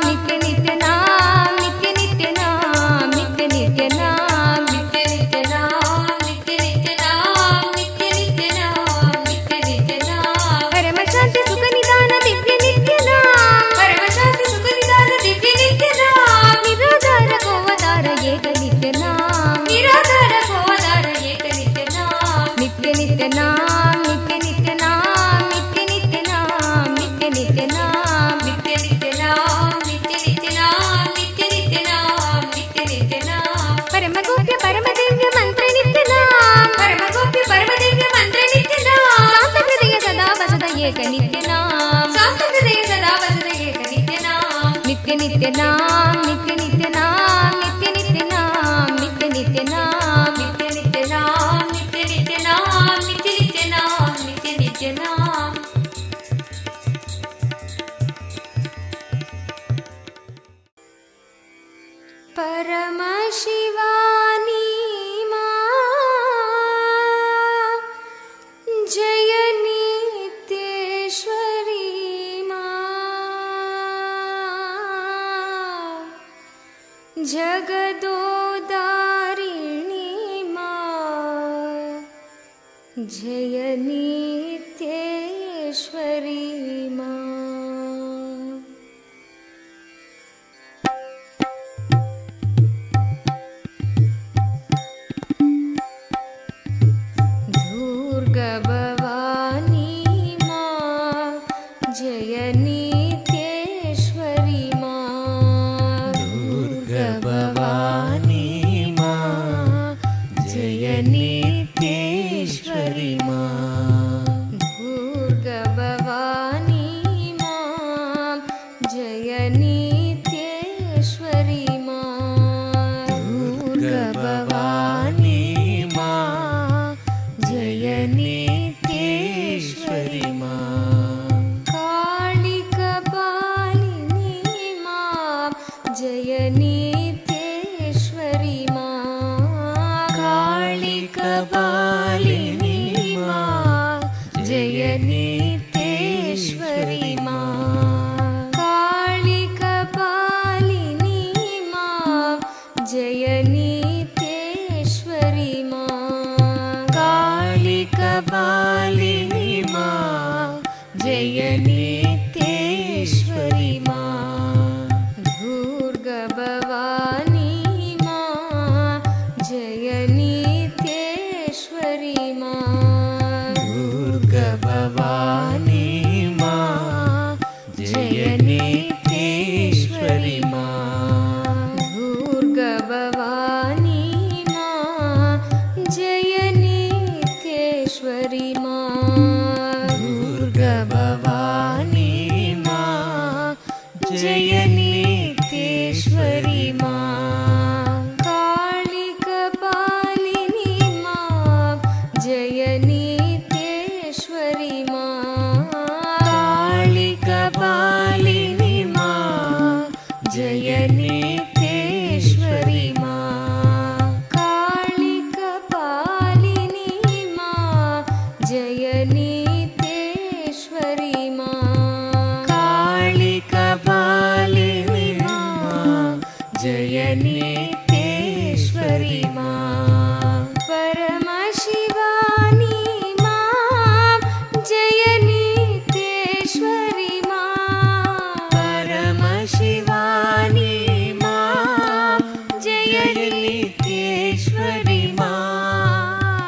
नित्य नित्य नाम, नित्य नित्य नाम, नित्य नित्य नाम, नित्य नित्य नाम, नित्य नित्य नाम, नित्य नित्य नाम, नित्य नित्य नाम। परम शांति सुख निधान दिव्य नित्य नाम, परम शांति सुख निधान दिव्य नित्य नाम। निराधार को आधार एक नित्य नाम, निराधार को आधार एक नित्य नाम। नित्य नित्य नाम, नित्य नित्य नाम, नित्य नित्य नाम, नित्य नित्य नाम, नित्य नित्य नाम, नित्य नित्य नाम, नित्य नित्य नाम, नित्य नित्य नाम। परम गोप्य परम दिव्य मंत्र नित्य नाम, परम गोप्य परम दिव्य मंत्र नित्य नाम। शांत हृदय सदा वसद एक नित्य नाम, शांत हृदय सदा वसद एक नित्य नाम। नित्य नित्य नाम, नित्य नित्य नाम, नित्य नित्य नाम, नित्य नित्य नाम, नित्य नित्य नाम, नित्य नित्य नाम, नित्य नित्य नाम, नित्य नित्य नाम। परम शिवानी मां जय नित्येश्वरी मां जगदोदारिणी मां जय नित्येश्वरी मां। दुर्गा भवानी मां मा काळि कपालिनी मां जय नित्येश्वरि मां काळि कपालिनी मां जय नित्येश्वरि मां काळि कपालिनी मां जय नित्येश्वरि मां काळि कपालिनी मां जय नित्येश्वरि मां दुर्गभवानी मां जय नित्येश्वरि मां दुर्गभवानी मां जय नित्येश्वरि मां दुर्गभवानी मां जय नित्येश्वरि मां दुर्गभवानी मां जय नित्येश्वरि मां काळि कपालिनी मां जय नित्येश्वरि मां काळि कपालिनी मां जय नित्येश्वरि मां काळि कपालिनी मां जय नित्येश्वरि मां काळि कपालिनी मां जय नित्येश्वरि मां परमशिवानी मां जय नित्येश्वरि मां परमशिवानी मां जय नित्येश्वरि मां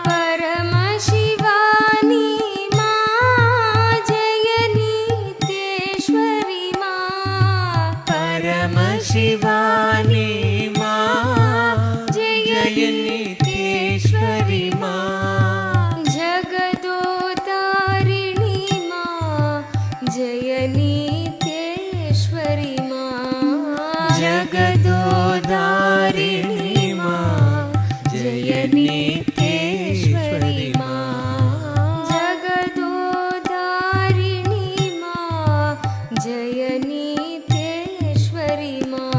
परमशिवानी मां जय नित्येश्वरि मां परमशिवानी मां जय नित्येश्वरि मां जगदोतारिणी मां जय नित्येश्वरि मां जगदोदारिणी मां जय नित्येश्वरि मां जगदोतारिणी मां जय नित्येश्वरि मां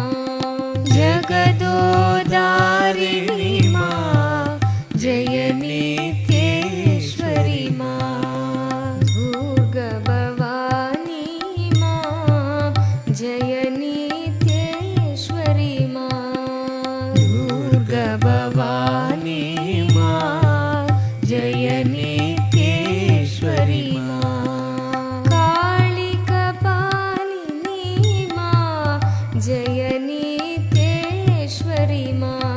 जगदोदारिणी मां जय नित्येश्वरि मां दुर्गभवानी मां जय नित्येश्वरि मां दुर्गभवानी मां जय नित्येश्वरि मां काळि कपालिनी मां जय नित्येश्वरि मां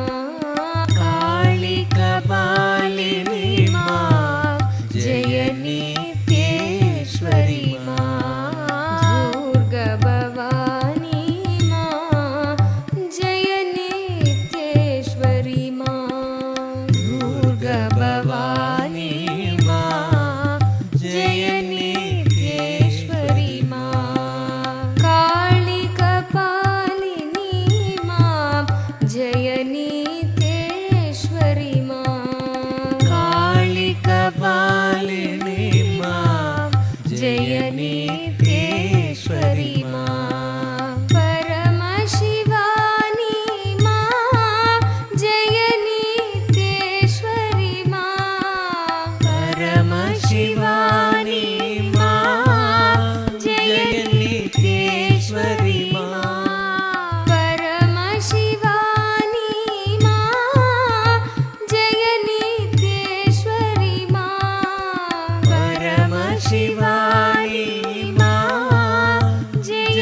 काळि कपालिनी मां जय नित्येश्वरि मां दुर्गभवानी मां जय नित्येश्वरि मां दुर्गभवानी मां जय नित्येश्वरि मां काळि कपालिनी मां जय नित्येश्वरि मां काळि कपालिनी मां जय नित्येश्वरि मां परमशिवानी मां जय नित्येश्वरि मां परमशिवानी मां जय नित्येश्वरि मां परमशिवानी मां जय नित्येश्वरि मां परमशिवानी मां जय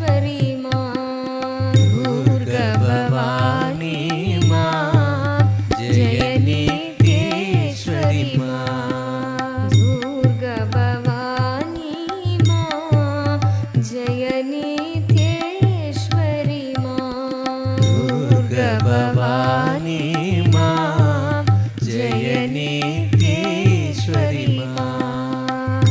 मां दुर्गा भवानी मां जय नित्येश्वरी मां दुर्गा भवानी मां जय नित्येश्वरी मां दुर्गा भवानी मां जय नित्येश्वरी मां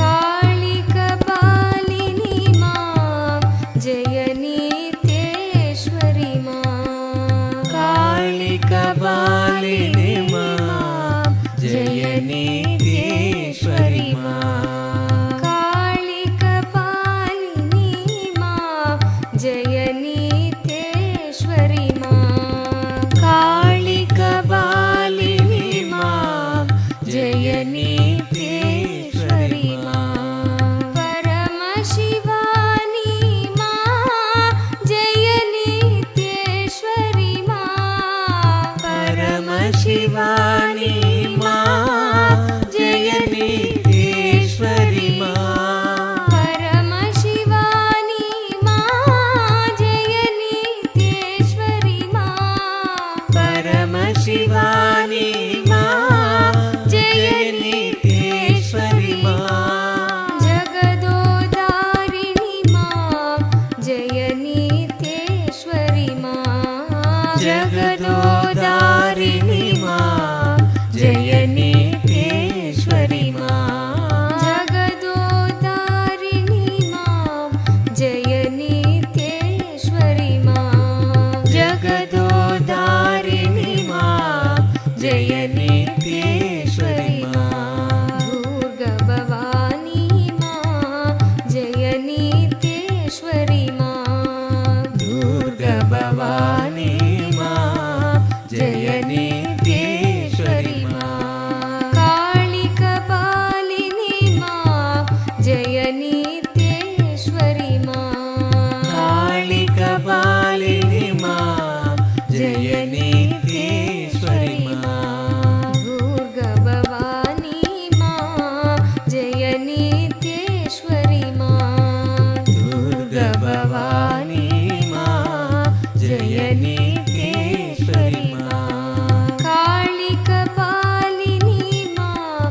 काली कपालिनी मां जय नित्येश्वरी मां काली कपालिनी मां जय नित्येश्वरी मां काली कपालिनी मां जय नित्येश्वरी मां काली कपालिनी मां जय नित्येश्वरी मां परम शिवानी मां जय नित्येश्वरी मां परम शिवानी मां जय नित्येश्वरी मां परम शिवानी मां जय नित्येश्वरी मां परम शिवानी मां जय नित्येश्वरी मां जगदोदारिणी मां जय नित्येश्वरी मां जगदोदारिणी मां जय नित्येश्वरी मां जगदोदारिणी मां जय नित्येश्वरी मां जगदोदारिणी मां जय नित्येश्वरी मां दुर्गा भवानी मां जय नित्येश्वरी मां दुर्गा भवानी मां जय नित्येश्वरी मां काली कपालिनी मां जय नित्येश्वरी मां काली कपालिनी मां जय नित्येश्वरी मां दुर्गा भवानी मां जय नित्येश्वरी मां दुर्गा भवानी मां जय नित्येश्वरी मां काली कपालिनी मां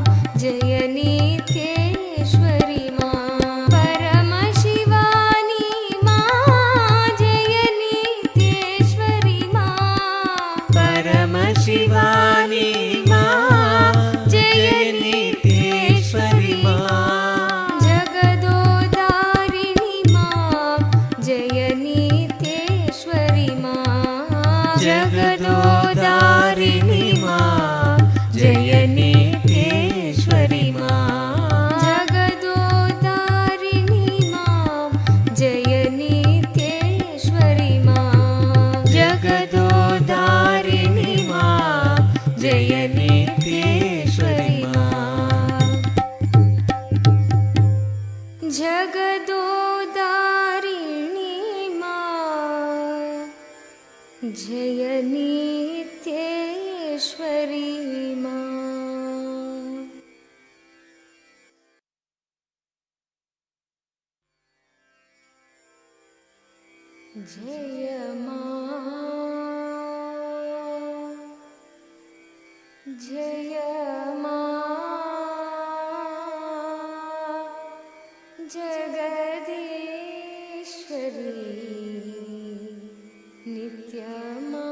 जय नित्येश्वरी मां परम शिवानी मां जय नित्येश्वरी मां परम शिवानी मां जय नित्येश्वरी मां जगदोदारिणी मां जय नित्येश्वरी मां जगदोदारिणी मां जय नित्येश्वरी मां जगदोदारिणी मां जय नित्येश्वरी मां जगदोदारिणी मां जय नित्येश्वरी मां जगदोदारिणी मां जय नित्येश्वरी मां जय मां जय मां जगदीश्वरी नित्यमा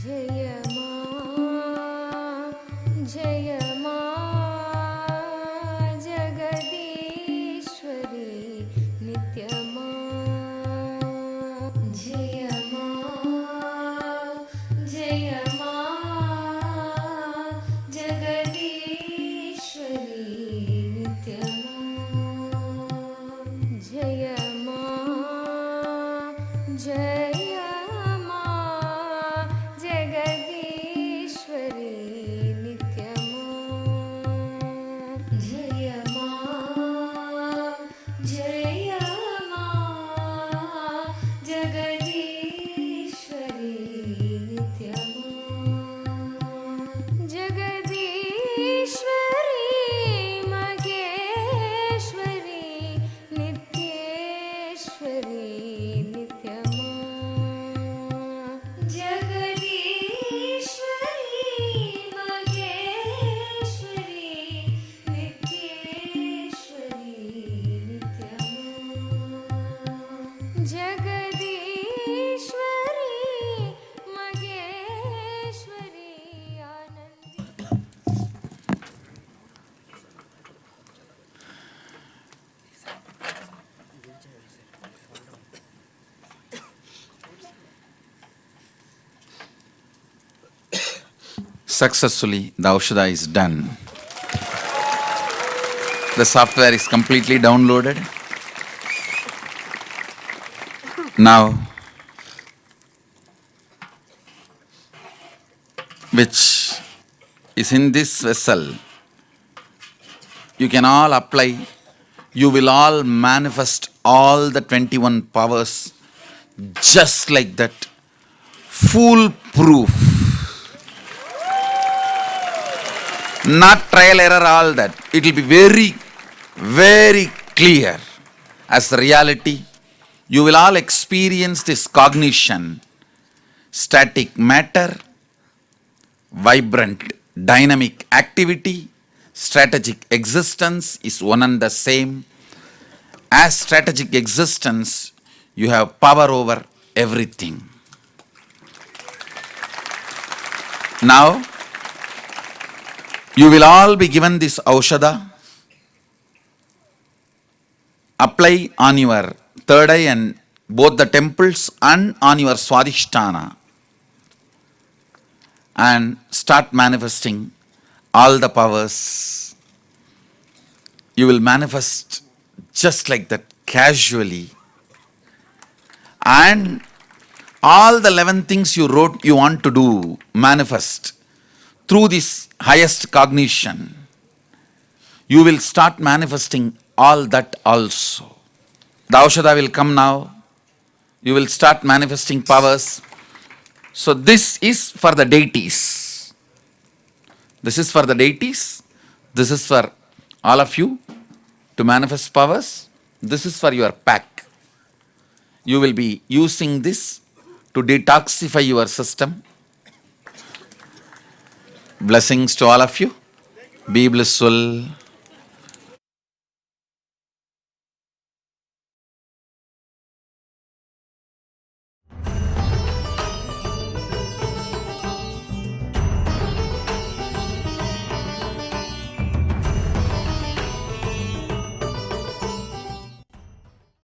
जय मां जय मां जगदीश्वरी नित्यमा जय मां जय मां Jagadishwari Successfully, the Aushadha is done. The software is completely downloaded. Now, which is in this vessel, you can all apply, you will all manifest all the 21 powers just like that. Foolproof. Not trial error, all that. It will be very, very clear as reality. You will all experience this cognition, static matter, vibrant, dynamic activity, strategic existence is one and the same. As strategic existence, you have power over everything. Now, you will all be given this Aushadha. Apply on your third eye and both the temples and on your Swadhisthana. And start manifesting all the powers. You will manifest just like that, casually. And all the 11 things you wrote you want to do, manifest. Through this highest cognition, you will start manifesting all that also. The Aushadha will come now. You will start manifesting powers. So this is for the deities. This is for the deities. This is for all of you to manifest powers. This is for your pack. You will be using this to detoxify your system. Blessings to all of you. Be blissful.